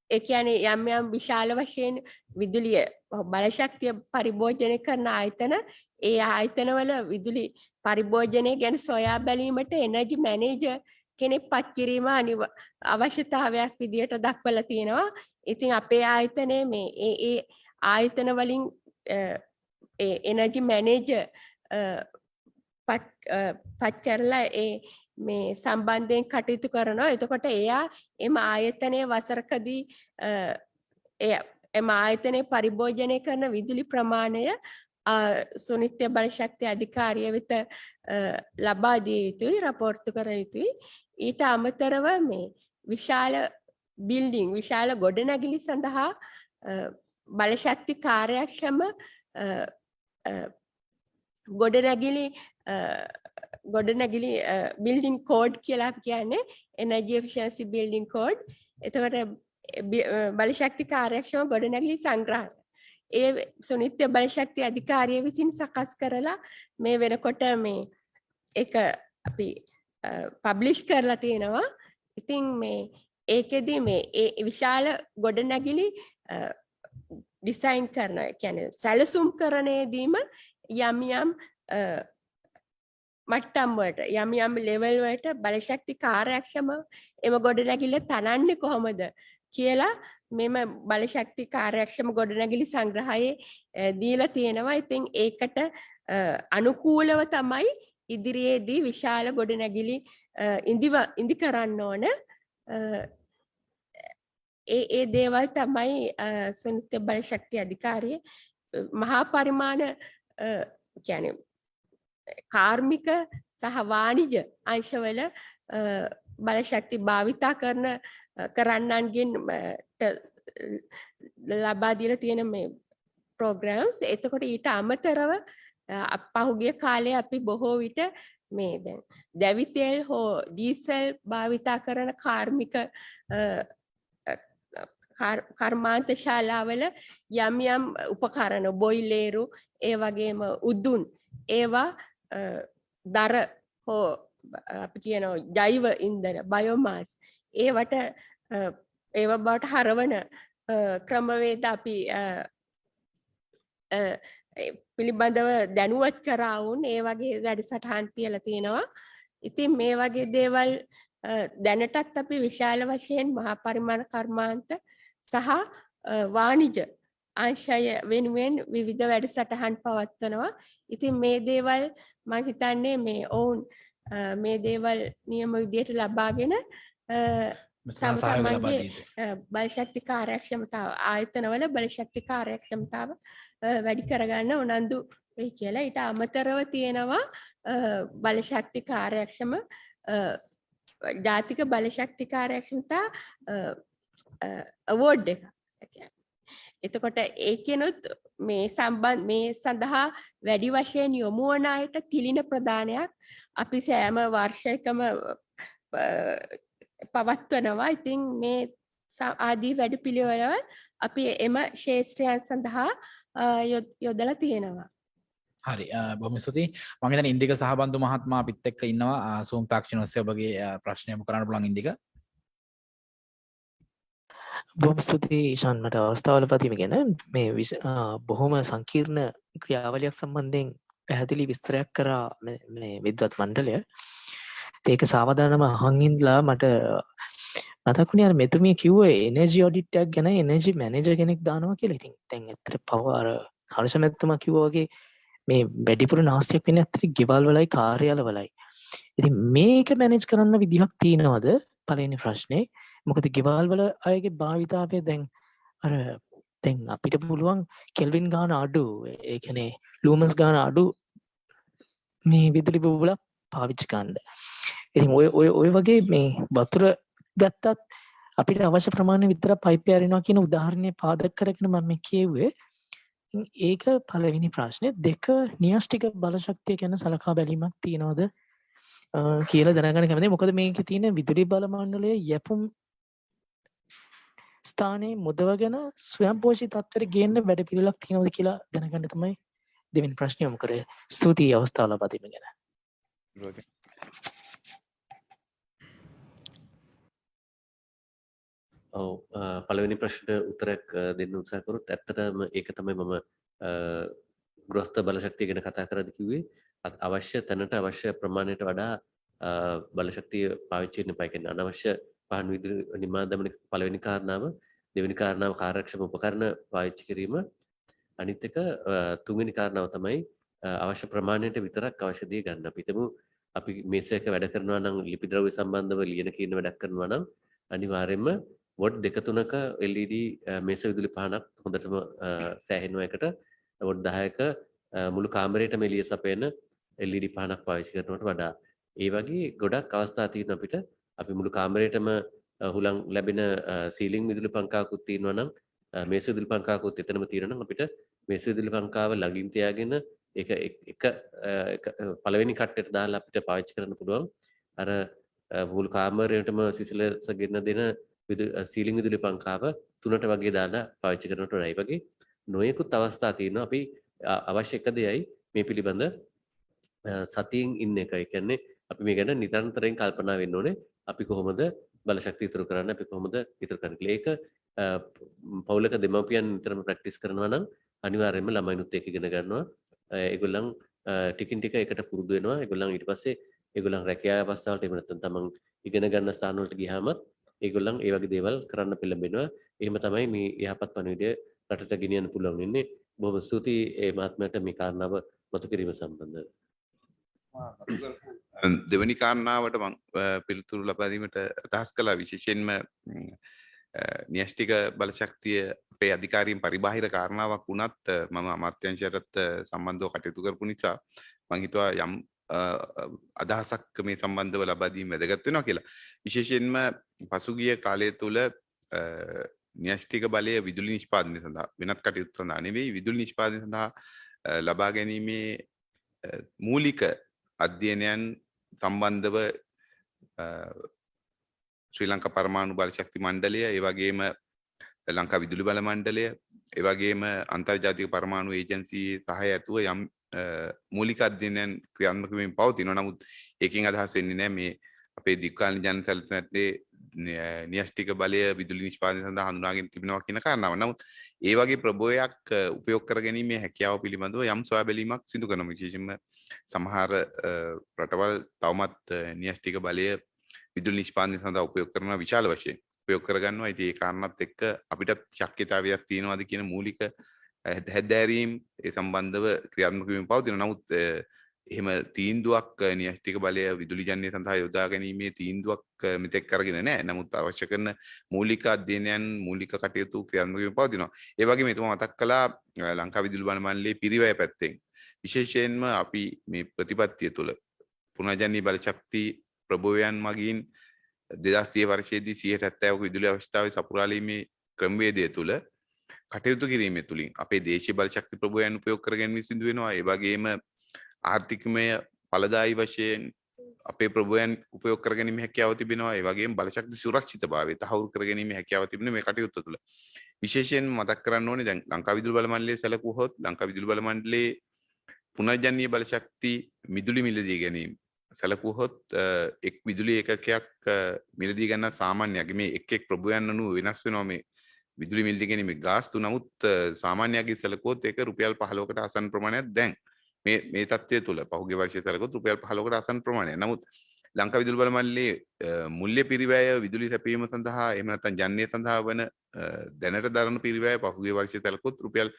ඒ කියන්නේ යම් යම් විශාල වශයෙන් විදුලිය බලශක්තිය පරිභෝජනය කරන ආයතන ඒ ආයතනවල විදුලි පරිභෝජනය ගැන සොයා බැලීමට එනර්ජි මැනේජර් කෙනෙක් පත් කිරීම අවශ්‍යතාවයක් විදියට දක්වලා තියෙනවා. ඉතින් අපේ ආයතනයේ මේ ඒ ආයතන වලින් එනර්ජි මැනේජර් පත් කරලා මේ සම්බන්ධයෙන් කටයුතු කරනවා. එතකොට එයා එම ආයතනයේ වසරකදී එම ආයතනයේ පරිභෝජනය කරන විදුලි ප්‍රමාණය සුනිත්‍ය බලශක්ති අධිකාරිය වෙත ලබා දිය යුතුයි, රපෝර්තු කර යුතුයි. ඊට අමතරව මේ විශාල බිල්ඩින් විශාල ගොඩනැගිලි සඳහා බලශක්ති කාර්යක්ෂම ගොඩනැගිලි බිල්ඩින් කෝඩ් කියලා කියන්නේ එනර්ජි එෆිෂියන්සි බිල්ඩින් කෝඩ්. එතකොට බලශක්ති කාර්යක්ෂම ගොඩනැගිලි සංග්‍රහය ඒ සුනිත්‍ය බලශක්ති අධිකාරිය විසින් සකස් කරලා මේ වෙනකොට මේ ඒක අපි පබ්ලිෂ් කරලා තියෙනවා. ඉතින් මේ ඒකෙදි මේ ඒ විශාල ගොඩනැගිලි ඩිසයින් කරන කියන්නේ සැලසුම් කරනේදීම යම් යම් මට්ටම් වලට යම් යම් ලෙවල් වලට බලශක්ති කාර්යක්ෂම එම ගොඩනැගිල්ල තනන්නේ කොහොමද කියලා මෙම බලශක්ති කාර්යක්ෂම ගොඩනැගිලි සංග්‍රහයේ දීලා තියෙනවා. ඉතින් ඒකට අනුකූලව තමයි ඉදිරියේදී විශාල ගොඩනැගිලි ඉදි කරන්න ඕන. ඒ දේවල් තමයි සුනිත්‍ය බලශක්ති අධිකාරිය මහා පරිමාණ කියන්නේ කාර්මික සහ වාණිජ අංශවල බලශක්ති භාවිතා කරන්නන්ගෙන් ලබා දීලා තියෙන මේ ප්‍රෝග්‍රෑම්ස්. එතකොට ඊට අමතරව පහුගිය කාලේ අපි බොහෝ විට මේ දැන් දැවි තෙල් හෝ ඩීසල් භාවිතා කරන කාර්මික කර්මාන්ත ශාලාවල යම් යම් උපකරණ බොයිලේරු ඒ වගේම උදුන් ඒවා දර හෝ අපි කියනවා ජෛව ඉන්ධන බයෝමාස් ඒවට ඒව බවට හරවන ක්‍රමවේද අපි පිළිබඳව දැනුවත් කරා වුන් ඒ වගේ වැඩසටහන් තියලා තියෙනවා. ඉතින් මේ වගේ දේවල් දැනටත් අපි විශාල වශයෙන් මහා පරිමාණ කර්මාන්ත සහ වාණිජ අංශය වෙනුවෙන් විවිධ වැඩසටහන් පවත්වනවා. ඉතින් මේ දේවල් මම හිතන්නේ මේ ඔවුන් මේ දේවල් නියම විදියට ලබාගෙන තමන්ගේ බලශක්ති කාර්යක්ෂමතාව ආයතනවල බලශක්ති කාර්යක්ෂමතාව වැඩි කරගන්න උනන්දු වෙයි කියලා. ඊට අමතරව තියෙනවා බලශක්ති කාර්යක්ෂම ජාතික බලශක්ති කාර්යක්ෂමතා අවෝඩ් එක. එතකොට ඒකෙනුත් මේ සඳහා වැඩි වශයෙන් යොමු වන අයට තිලින ප්‍රදානයක් අපි සෑම වර්ෂයකම පවත්වනවා. ඉතින් මේ ආදී වැඩපිළිවෙළවල් අපි එම ශේෂ්ත්‍රයන් සඳහා යොදලා තියෙනවා. හරි බොහොම ස්තුතියි. මම හිතන්නේ ඉන්දික සහබන්දු මහත්මයා අපිත් එක්ක ඉන්නවා Zoom තාක්ෂණ ඔස්සේ ඔබගේ ප්‍රශ්නය යොමු කරන්න පුළුවන් ඉන්දික. බොහොම ස්තුතියි ඊශාන් මට අවස්ථාව ලබා දීම ගැන. මේ බොහොම සංකීර්ණ ක්‍රියාවලියක් සම්බන්ධයෙන් පැහැදිලි විස්තරයක් කරා මේ විද්වත් මණ්ඩලය. ඒක සාවධානම අහන් ඉඳලා මට මතක් වුණේ අර මෙතුමිය කිව්වේ එනර්ජි ඔඩිට් එකක් ගැන එනර්ජි මැනේජර් කෙනෙක් දානවා කියලා. ඉතින් දැන් ඇත්තට පව අර හර්ෂ මැතිතුමා කිව්වා වගේ මේ වැඩිපුර නාස්තියක් වෙන්නේ ඇත්තට ගෙවල් වලයි කාර්යාල වලයි. ඉතින් මේක මැනේජ් කරන්න විදිහක් තියෙනවද? පළවෙනි ප්‍රශ්නේ. මොකද ගෙවල් වල අයගේ භාවිතාවේ දැන් අපිට පුළුවන් කෙල්වින් ගාන අඩු ඒ කියන්නේ ලූමන්ස් ගාන අඩු මේ විදුලි බුබුලක් පාවිච්චි කරන්න. ඉතින් ඔය වගේ මේ වතුර ගත්තත් අපිට අවශ්‍ය ප්‍රමාණය විතර පයිප් ඇරෙනවා කියන උදාහරණය පාදක කරගෙන මම මේ කියෙව්වේ. ඒක පළවෙනි ප්‍රශ්නේ. දෙක න්‍යෂ්ටික බලශක්තිය ගැන සලකා බැලීමක් තියනවද කියලා දැනගන්න කැමතියි. මොකද මේකේ තියෙන විදුලි බල මණ්ඩලයේ යැපුම් ස්ථානයේ මුදවගෙන ස්වයංපෝෂී තත්ත්වයට ගේන්න වැඩපිළිවෙලක් තියෙනවද කියලා දැනගන්න තමයි දෙවෙනි ප්‍රශ්නේ යොමු කරේ. ස්තුතියි අවස්ථාව ලබා දීම ගැන. ඔව් පළවෙනි ප්‍රශ්නට උත්තරයක් දෙන්න උත්සාහ කරොත් ඇත්තටම ඒක තමයි මම ගෘහස්ත බලශක්තිය ගැන කතා කරද්දී කිව්වේ අවශ්‍ය තැනට අවශ්‍ය ප්‍රමාණයට වඩා බලශක්තිය පාවිච්චි වෙන්න එපා. කියන්නේ අනවශ්‍ය පහන් විදුලි නිමා දමන පළවෙනි කාරණාව. දෙවෙනි කාරණාව කාර්යක්ෂම උපකරණ පාවිච්චි කිරීම. අනිත් එක තුන්වෙනි කාරණාව තමයි අවශ්‍ය ප්‍රමාණයට විතරක් අවශ්‍ය දේ ගන්න. අපි හිතමු අපි මේසයක වැඩ කරනවා නම් ලිපි ද්‍රව්‍ය සම්බන්ධව ලියන කියන වැඩක් කරනවා නම් අනිවාර්යයෙන්ම වොට් දෙක තුනක LED මේස විදුලි පහනක් හොඳටම සෑහෙන එකට වොට් 10ක මුළු කාමරේටම එළිය සපයන LED පහනක් පාවිච්චි කරනවට වඩා ඒ වගේ ගොඩක් අවස්ථා තියෙනවා අපිට. අපි මුළු කාමරේටම හුලං ලැබෙන සීලිං විදුලි පංකාවකුත් තියෙනවා නම් මේස විදුලි පංකාවකුත් එතනම තියෙනවා නම් අපිට මේස විදුලි පංකාව ළඟින් තියාගෙන ඒක එක පළවෙනි කට්ටේට දාලා අපිට පාවිච්චි කරන්න පුළුවන්. අර මුළු කාමරේටම සිසිලස ගෙන්න දෙන සීලිං විදුලි පංකාව 3ට වගේ දාලා පාවිච්චි කරනට වඩා. ඒ වගේ නොයෙකුත් අවස්ථා තියෙනවා. අපි අවශ්‍ය එක දෙයයි මේ පිළිබඳ සතියෙන් ඉන්න එක. ඒ කියන්නේ අපි මේ ගැන නිරන්තරයෙන් කල්පනා වෙන්න ඕනේ. අපි කොහොමද බලශක්තිය ඉතුරු කරන්නේ? අපි කොහොමද ඉතුරු කරන්නේ කියලා. ඒක පවුලක දෙමව්පියන් නිතරම ප්‍රැක්ටිස් කරනවා නම් අනිවාර්යයෙන්ම ළමයිනුත් ඒක ඉගෙන ගන්නවා. ඒගොල්ලන් ටිකින් ටික ඒකට පුරුදු වෙනවා. ඒගොල්ලන් ඊට පස්සේ ඒගොල්ලන් රැකියා අවස්ථාවලට එහෙම නැත්නම් තමන් ඉගෙන ගන්න ස්ථාන වලට ගියාම ඒගොල්ලන් ඒ වගේ දේවල් කරන්න පෙළඹෙනවා. එහෙම තමයි මේ යහපත් පණිවිඩය රටට ගෙනියන්න පුළුවන් වෙන්නේ. බොහොම ස්තුතියි ඒ මහත්මයාට මේ කාරණාව මතු කිරීම සම්බන්ධව. දෙවැනි කාරණාවට මම පිළිතුරු ලබා දීමට අදහස් කළා. විශේෂයෙන්ම න්‍යෂ්ටික බලශක්තිය අපේ අධිකාරීන් පරිබාහිර කාරණාවක් වුණත් මම අමාත්‍යාංශයටත් සම්බන්ධව කටයුතු කරපු නිසා මම හිතුවා යම් අදහසක් මේ සම්බන්ධව ලබා දීම වැදගත් වෙනවා කියලා. විශේෂයෙන්ම පසුගිය කාලය තුල න්‍යෂ්ටික බලය විදුලි නිෂ්පාදනය සඳහා වෙනත් කටයුතු සඳහා නෙවෙයි විදුලි නිෂ්පාදනය සඳහා ලබා ගැනීමේ මූලික අධ්‍යයනයන් සම්බන්ධව ශ්‍රී ලංකා පරමාණු බලශක්ති මණ්ඩලය, ඒ වගේම ලංකා විදුලි බල මණ්ඩලය, ඒ වගේම අන්තර්ජාතික පරමාණු ඒජන්සියේ සහාය ඇතුව යම් මූලික අධ්‍යයනයන් ක්‍රියාත්මක වෙමින් පවතිනවා. නමුත් ඒකෙන් අදහස් වෙන්නේ නැහැ මේ අපේ දීර්ඝකාලීන ජන සැලසුමේ න්‍යෂ්ටික බලය විදුලි නිෂ්පාදනය සඳහා හඳුනාගෙන තිබෙනවා කියන කාරණාව. නමුත් ඒ වගේ ප්‍රබෝධයක් උපයෝග කරගැනීමේ හැකියාව පිළිබඳව යම් සොයා බැලීමක් සිදු කරනවා. විශේෂයෙන්ම සමහර රටවල් තවමත් න්‍යෂ්ටික බලය විදුලි නිෂ්පාදනය සඳහා උපයෝග කරන විශාල වශයෙන් උපයෝග කරගන්නවා. ඉතින් ඒ කාරණාත් එක්ක අපිටත් ශක්්‍යතාවයක් තියෙනවාද කියන මූලික හැදෑරීම් ඒ සම්බන්ධව ක්‍රියාත්මක වීම පවතිනවා. නමුත් එහෙම තීන්දුවක් න්‍යෂ්ටික බලය විදුලි ජනනය සඳහා යොදා ගැනීමේ තීන්දුවක් මෙතෙක් කරගෙන නැහැ. නමුත් අවශ්‍ය කරන මූලික අධ්‍යයනයන් මූලික කටයුතු ක්‍රියාත්මක වීම පවතිනවා. ඒ වගේම එතුමා මතක් කළා ලංකා විදුලි බල මණ්ඩලයේ පිරිවැය පැත්තෙන් විශේෂයෙන්ම අපි මේ ප්‍රතිපත්තිය තුළ පුනර්ජනනීය බලශක්ති ප්‍රභවයන් මගින් 2030 වර්ෂයේදී 70% විදුලි අවශ්‍යතාවය සපුරාලීමේ ක්‍රමවේදය තුළ කටයුතු කිරීම තුළින් අපේ දේශීය බලශක්ති ප්‍රභවයන් උපයෝග කරගැනීම සිදු වෙනවා. ඒ වගේම ආර්ථිකමය ඵලදායී වශයෙන් අපේ ප්‍රභවයන් උපයෝග කරගැනීමේ හැකියාව තිබෙනවා. ඒ වගේම බලශක්ති සුරක්ෂිතභාවය තහවුරු කරගැනීමේ හැකියාව තිබෙන මේ කටයුත්ත තුළ විශේෂයෙන් මතක් කරන්න ඕනේ දැන් ලංකා විදුලි බල මණ්ඩලයේ සැලකුවහොත් ලංකා විදුලි බල මණ්ඩලයේ පුනර්ජනනීය බලශක්ති මිදුලි මිලදී ගැනීම සැලකුවහොත් එක් විදුලි ඒකකයක් මිලදී ගන්න සාමාන්‍යයෙන් මේ එක් ප්‍රභවයන් අනුව වෙනස් වෙනවා මේ විදුලි මිලදී ගැනීමේ ගාස්තු. නමුත් සාමාන්‍යයෙන් සැලකුවොත් ඒක රුපියල් 15කට ආසන්න ප්‍රමාණයක් දැන් මේ තත්ත්වය තුළ පහුගිය වර්ෂයේ සැලකුවොත් රුපියල් 15කට ආසන්න ප්‍රමාණයක්. නමුත් ලංකා විදුලි බල මණ්ඩලයේ මුල්‍ය පිරිවැය විදුලි සැපයීම සඳහා එහෙම නැත්නම් ජනනය සඳහා වන දැනට දරන පිරිවැය පහුගිය වර්ෂයේ සැලකුවොත් රුපියල්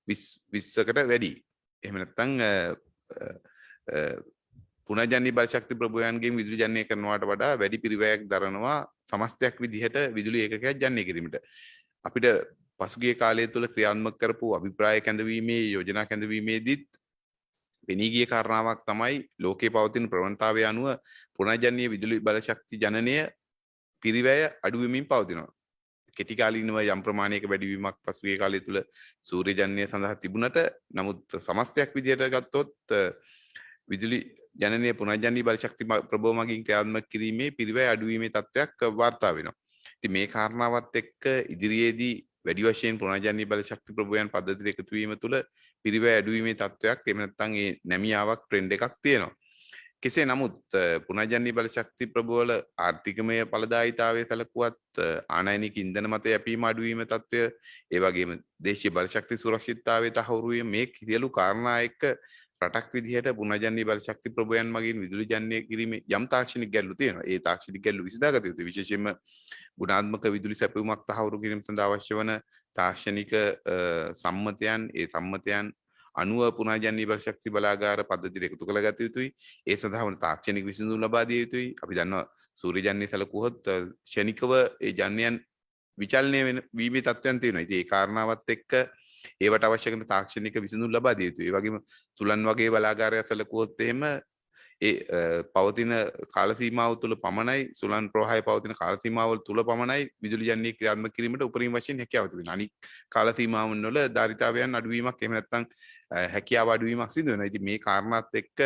20කට වැඩි. එහෙම නැත්නම් පුනර්ජනනීය බලශක්ති ප්‍රභවයන්ගෙන් විදුලි ජනනය කරනවාට වඩා වැඩි පිරිවැයක් දරනවා සමස්තයක් විදිහට විදුලි ඒකකයක් ජනනය කිරීමට. අපිට පසුගිය කාලය තුළ ක්‍රියාත්මක කරපු අභිප්‍රාය කැඳවීමේ යෝජනා කැඳවීමේදීත් පෙනී ගිය කාරණාවක් තමයි ලෝකයේ පවතින ප්‍රවණතාවය අනුව පුනර්ජනනීය විදුලි බලශක්ති ජනනය පිරිවැය අඩුවෙමින් පවතිනවා. කෙටි කාලීනව යම් ප්‍රමාණයක වැඩිවීමක් පසුගිය කාලය තුල සූර්යජන්‍ය සඳහා තිබුණට නමුත් සමස්තයක් විදිහට ගත්තොත් විදුලි ජනනය පුනර්ජනනීය බල ශක්ති ප්‍රභව මගින් ක්‍රියාත්මක කිරීමේ පිරිවැය අඩුවීමේ තත්ත්වයක් වාර්තා වෙනවා. ඉතින් මේ කාරණාවත් එක්ක ඉදිරියේදී වැඩි වශයෙන් පුනර්ජනනීය බල ශක්ති ප්‍රභවයන් පද්ධතියට එකතු වීම තුළ පිරිවැය අඩුවීමේ තත්ත්වයක් එහෙම නැත්නම් ඒ නැමියාවක් ට්‍රෙන්ඩ් එකක් තියෙනවා. කෙසේ නමුත් පුනර්ජනනීය බල ශක්ති ප්‍රභවවල ආර්ථිකමය ඵලදායීතාවය සැලකුවත් ආනයනික ඉන්ධන මත යැපීම අඩුවීම තත්ත්වය ඒ වගේම දේශීය බල ශක්ති සුරක්ෂිතතාවය තහවුරු වීම මේ සියලු කාරණා එක්ක රටක් විදිහට පුනර්ජනනීය බල ශක්ති ප්‍රභවයන් මගින් විදුලි ජනනය කිරීමේ යම් තාක්ෂණික ගැටලු තියෙනවා. ඒ තාක්ෂණික ගැටලු විසඳාගත යුතුයි. විශේෂයෙන්ම ගුණාත්මක විදුලි සැපයුමක් තහවුරු කිරීම සඳහා අවශ්‍ය වන තාක්ෂණික සම්මතයන් ඒ සම්මතයන් අනුව පුනර්ජනනීය බල ශක්ති බලාගාර පද්ධතියට එකතු කරගත යුතුයි. ඒ සඳහා වන තාක්ෂණික විසඳුම් ලබා දිය යුතුයි. අපි දන්නවා සූර්ය ජන්‍ය සැලකුවොත් ක්ෂණිකව ඒ ජන්‍යයන් විචලනය වීමේ තත්ත්වයන් තියෙනවා. ඉතින් ඒ කාරණාවත් එක්ක ඒවට අවශ්‍ය කරන තාක්ෂණික විසඳුම් ලබා දිය යුතුයි. ඒ වගේම සුළං වගේ බලාගාරයක් සැලකුවොත් එහෙම ඒ පවතින කාල සීමාව තුළ පමණයි සුළං ප්‍රවාහය පවතින කාල සීමාවල තුළ පමණයි විදුලි ජනනය ක්‍රියාත්මක කිරීමට උපරිම වශයෙන් හැකියාව තිබෙනවා. අනික් කාල සීමාවන් වල ධාරිතාවයන් අඩුවීමක් එහෙම නැත්නම් හැකියාව අඩුවීමක් සිදු වෙනවා. ඉතින් මේ කාරණාත් එක්ක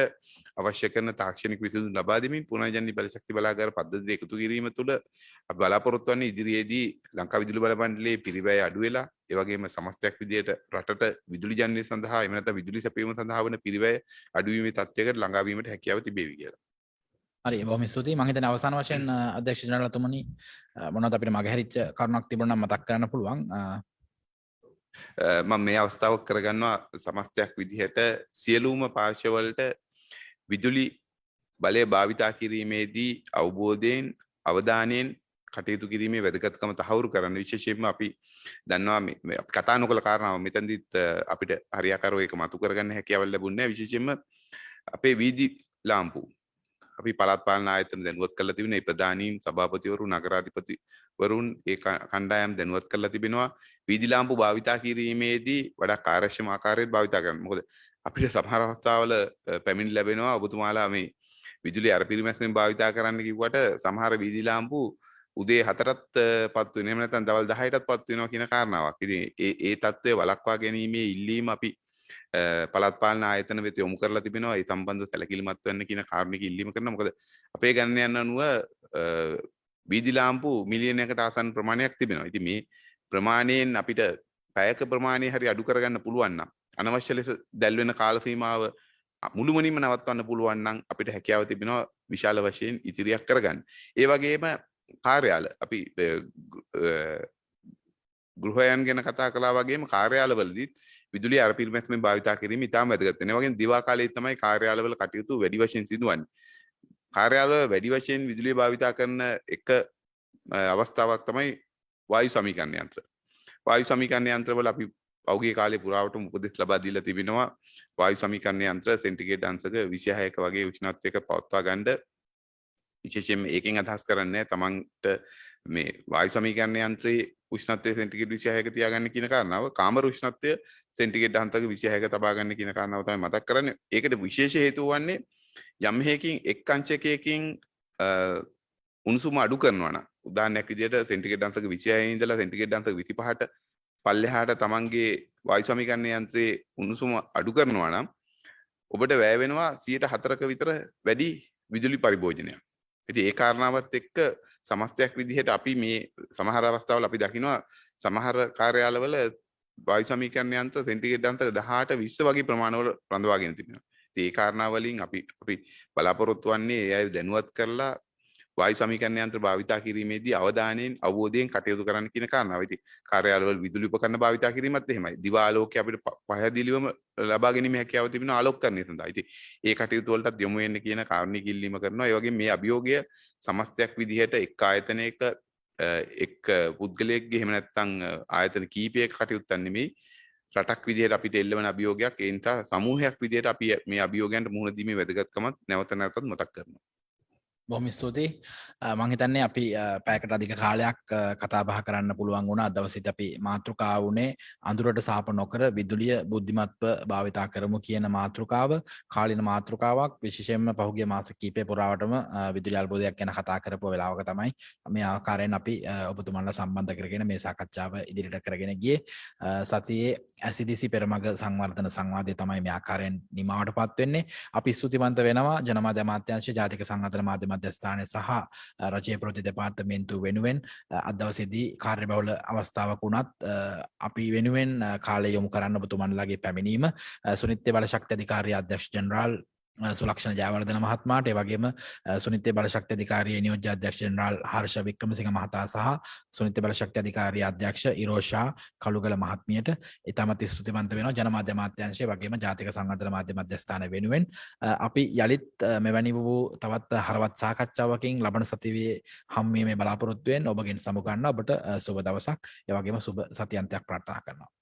අවශ්‍ය කරන තාක්ෂණික විසඳුම් ලබා දෙමින් පුනර්ජනනීය බල ශක්ති බලාගාර පද්ධතිය එකතු කිරීම තුළ අපි බලාපොරොත්තු වන්නේ ඉදිරියේදී ලංකා විදුලි බල මණ්ඩලයේ පිරිවැය අඩු වෙලා ඒ වගේම සමස්තයක් විදියට රටට විදුලි ජනනය සඳහා එහෙම නැත්නම් විදුලි සැපයීම සඳහා වන පිරිවැය අඩුවීමේ තත්ත්වයකට ළඟා වීමට හැකියාව තිබේවි කියලා. හරි බොහොම ස්තුතියි. මම හිතන්නේ අවසාන වශයෙන් අධ්‍යක්ෂ ජනරාල්තුමනි මොනවද අපිට මගහැරිච්ච කරුණක් තිබුණා නම් මතක් කරන්න පුළුවන්. මම මේ අවස්ථාව කරගන්නවා සමස්තයක් විදිහට සියලුම පාර්ශවවලට විදුලි බලය භාවිතා කිරීමේදී අවබෝධයෙන් අවධානයෙන් කටයුතු කිරීමේ වැදගත්කම තහවුරු කරන්න. විශේෂයෙන්ම අපි දන්නවා මේ අපි කතා නොකළ කාරණාව මෙතනදිත් අපිට හරියාකාරව ඒක මතු කරගන්න හැකියාවක් ලැබුණේ නැහැ. විශේෂයෙන්ම අපේ වීදි ලාම්පු අපි පළාත් පාලන ආයතන දැනුවත් කරලා තිබෙනවා. ඒ ප්‍රධානීන් සභාපතිවරු නගරාධිපතිවරුන් ඒ කණ්ඩායම් දැනුවත් කරලා තිබෙනවා. වීදි ලාම්පු භාවිතා කිරීමේදී වඩා කාර්යක්ෂම ආකාරයට භාවිතා කරන්න. මොකද අපිට සමහර අවස්ථාවල පැමිණි ලැබෙනවා ඔබතුමාලා මේ විදුලි අර පිරිමැස්මෙන් භාවිතා කරන්න කිව්වට සමහර වීදි ලාම්පු උදේ 4ටත් පත් වෙන එහෙම නැත්නම් දවල් 10ටත් පත් වෙනවා කියන කාරණාවක්. ඉතින් ඒ தත්ත්වය වළක්වා ගැනීමේ ඉල්ලීම අපි පළාත් පාලන ආයතන වෙත යොමු කරලා තිබෙනවා. ඒ සම්බන්ධව සැලකිලිමත් වෙන්න කියන කාරණේක ඉල්ලීම කරනවා. මොකද අපේ ගණනයන් අනුව වීදි ලාම්පු මිලියනයකට ආසන්න ප්‍රමාණයක් තිබෙනවා. ඉතින් මේ ප්‍රමාණයෙන් අපිට පැයක ප්‍රමාණය හරි අඩු කරගන්න පුළුවන් නම් අනවශ්‍ය ලෙස දැල් වෙන කාල සීමාව මුළුමනින්ම නවත්වන්න පුළුවන් නම් අපිට හැකියාව තිබෙනවා විශාල වශයෙන් ඉදිරියක් කරගන්න. ඒ වගේම කාර්යාල අපි ගෘහයන් ගැන කතා කළා වගේම කාර්යාලවලදීත් විදුලි අර පිරිමැස්මෙන් භාවිතා කිරීම ඉතාම වැදගත් වෙනවා. ඒ වගේම දිවා කාලයේ තමයි කාර්යාලවල කටයුතු වැඩි වශයෙන් සිදුවන්නේ. කාර්යාලවල වැඩි වශයෙන් විදුලිය භාවිතා කරන එක අවස්ථාවක් තමයි වායු සමීකරණ යන්ත්‍ර. වායු සමීකරණ යන්ත්‍රවල අපි පෞගිය කාලේ පුරාවටම උපදෙස් ලබා දීලා තිබෙනවා. වායු සමීකරණ යන්ත්‍ර සෙන්ටිග්‍රේඩ් අංශක 26ක වගේ උෂ්ණත්වයක පවත්වා ගන්න. විශේෂයෙන්ම ඒකෙන් අදහස් කරන්නේ තමන්ට මේ වායු සමීකරණ යන්ත්‍රයේ උෂ්ණත්වය සෙන්ටිග්‍රේඩ් 26ක තියාගන්න කියන කාරණාව කාමර උෂ්ණත්වය සෙන්ටිග්‍රේඩ් අංශක 26ක තබා ගන්න කියන කාරණාව තමයි මතක් කරන්නේ. ඒකට විශේෂ හේතුව වන්නේ යම් හේකින් එක් අංශකයකින් උණුසුම අඩු කරනවා නම් උදාහරණයක් විදිහට සෙන්ටිග්‍රේඩ් අංශක 26 ඉඳලා සෙන්ටිග්‍රේඩ් අංශක 25ට පල්ලෙහාට තමන්ගේ වායු සමීකරණ යන්ත්‍රයේ උණුසුම අඩු කරනවා නම් ඔබට වැය වෙනවා 104ක විතර වැඩි විදුලි පරිභෝජනයක්. ඉතින් ඒ කාරණාවත් එක්ක සමස්තයක් විදිහට අපි මේ සමහර අවස්ථාවල අපි දකිනවා සමහර කාර්යාලවල වායු සමීකරණ යන්ත්‍ර සෙන්ටිග්‍රේඩ් අංශක 18 20 වගේ ප්‍රමාණවල රඳවාගෙන තිබෙනවා. ඉතින් ඒ කාරණා වලින් අපි බලාපොරොත්තු වෙන්නේ ඒ අය දැනුවත් කරලා වායු සමීකරණ යන්ත්‍ර භාවිතා කිරීමේදී අවධානයෙන් අවබෝධයෙන් කටයුතු කරන්න කියන කාරණාව. ඉතින් කාර්යාලවල විදුලි උපකරණ භාවිතා කිරීමත් එහෙමයි. දිවා ආලෝකය අපිට පහදීලිවම ලබා ගැනීම හැකියාව තිබෙනවා ආලෝකකරණය සඳහා. ඉතින් ඒ කටයුතු වලටත් යොමු වෙන්න කියන කාරණේ කිල්ලීම කරනවා. ඒ වගේම මේ අභියෝගය සමස්තයක් විදිහට එක් ආයතනයක එක් පුද්ගලයෙක්ගේ එහෙම නැත්නම් ආයතන කීපයක කටයුත්තක් නෙමෙයි. රටක් විදිහට අපිට එල්ලවන අභියෝගයක්. ඒ නිසා සමූහයක් විදිහට අපි මේ අභියෝගයන්ට මුහුණ දීමේ වැදගත්කමත් නැවත නැවතත් මතක් කරනවා. බොහොම ස්තුතියි. මං හිතන්නේ අපි පැයකට අධික කාලයක් කතා බහ කරන්න පුළුවන් වුණා. අද දවසේදී අපි මාතෘකාව වුණේ අඳුරට සාප නොකර විදුලිය බුද්ධිමත්ව භාවිතා කරමු කියන මාතෘකාව. කාලීන මාතෘකාවක්. විශේෂයෙන්ම පහුගිය මාස කිහිපය පුරාවටම විදුලි අර්බුදයක් ගැන කතා කරපු වෙලාවක තමයි මේ ආකාරයෙන් අපි ඔබතුමන්ලා සම්බන්ධ කරගෙන මේ සාකච්ඡාව ඉදිරියට කරගෙන ගියේ. සතියේ ඇසිදිසි පෙරමග සංවර්ධන සංවාදය තමයි මේ ආකාරයෙන් නිමාවටපත් වෙන්නේ. අපි ස්තුතිවන්ත වෙනවා ජනමාධ්‍ය අමාත්‍යාංශ ජාතික සංවර්ධන මාධ්‍ය මධ්‍යස්ථානය සහ රජයේ ප්‍රවෘත්ති දෙපාර්තමේන්තුව වෙනුවෙන් අද දවසේදී කාර්යබහුල අවස්ථාවක් වුණත් අපි වෙනුවෙන් කාලය යොමු කරන්න ඔබතුමන්ලාගේ පැමිණීම සුනිත්‍ය බලශක්ති අධිකාරිය අධ්‍යක්ෂ ජෙනරාල් සුලක්ෂණ ජයවර්ධන මහත්මයාට ඒ වගේම සුනිත්‍ය බලශක්ති අධිකාරියේ නියෝජ්‍ය අධ්‍යක්ෂ ජෙනරාල් හර්ෂ වික්‍රමසිංහ මහතා සහ සුනිත්‍ය බලශක්ති අධිකාරියේ අධ්‍යක්ෂ ඉරෝෂා කළුගල මහත්මියට ඉතාමත් ස්තුතිවන්ත වෙනවා ජනමාධ්‍ය අමාත්‍යාංශය වගේම ජාතික සංවර්ධන මාධ්‍ය මධ්‍යස්ථානය වෙනුවෙන්. අපි යලිත් මෙවැනි වූ තවත් හරවත් සාකච්ඡාවකින් ලබන සතියේ හම්වීමේ බලාපොරොත්තු වෙන ඔබගෙන් සමු ගන්න ඔබට සුබ දවසක් ඒ වගේම සුබ සතියන්තයක් ප්‍රාර්ථනා කරනවා.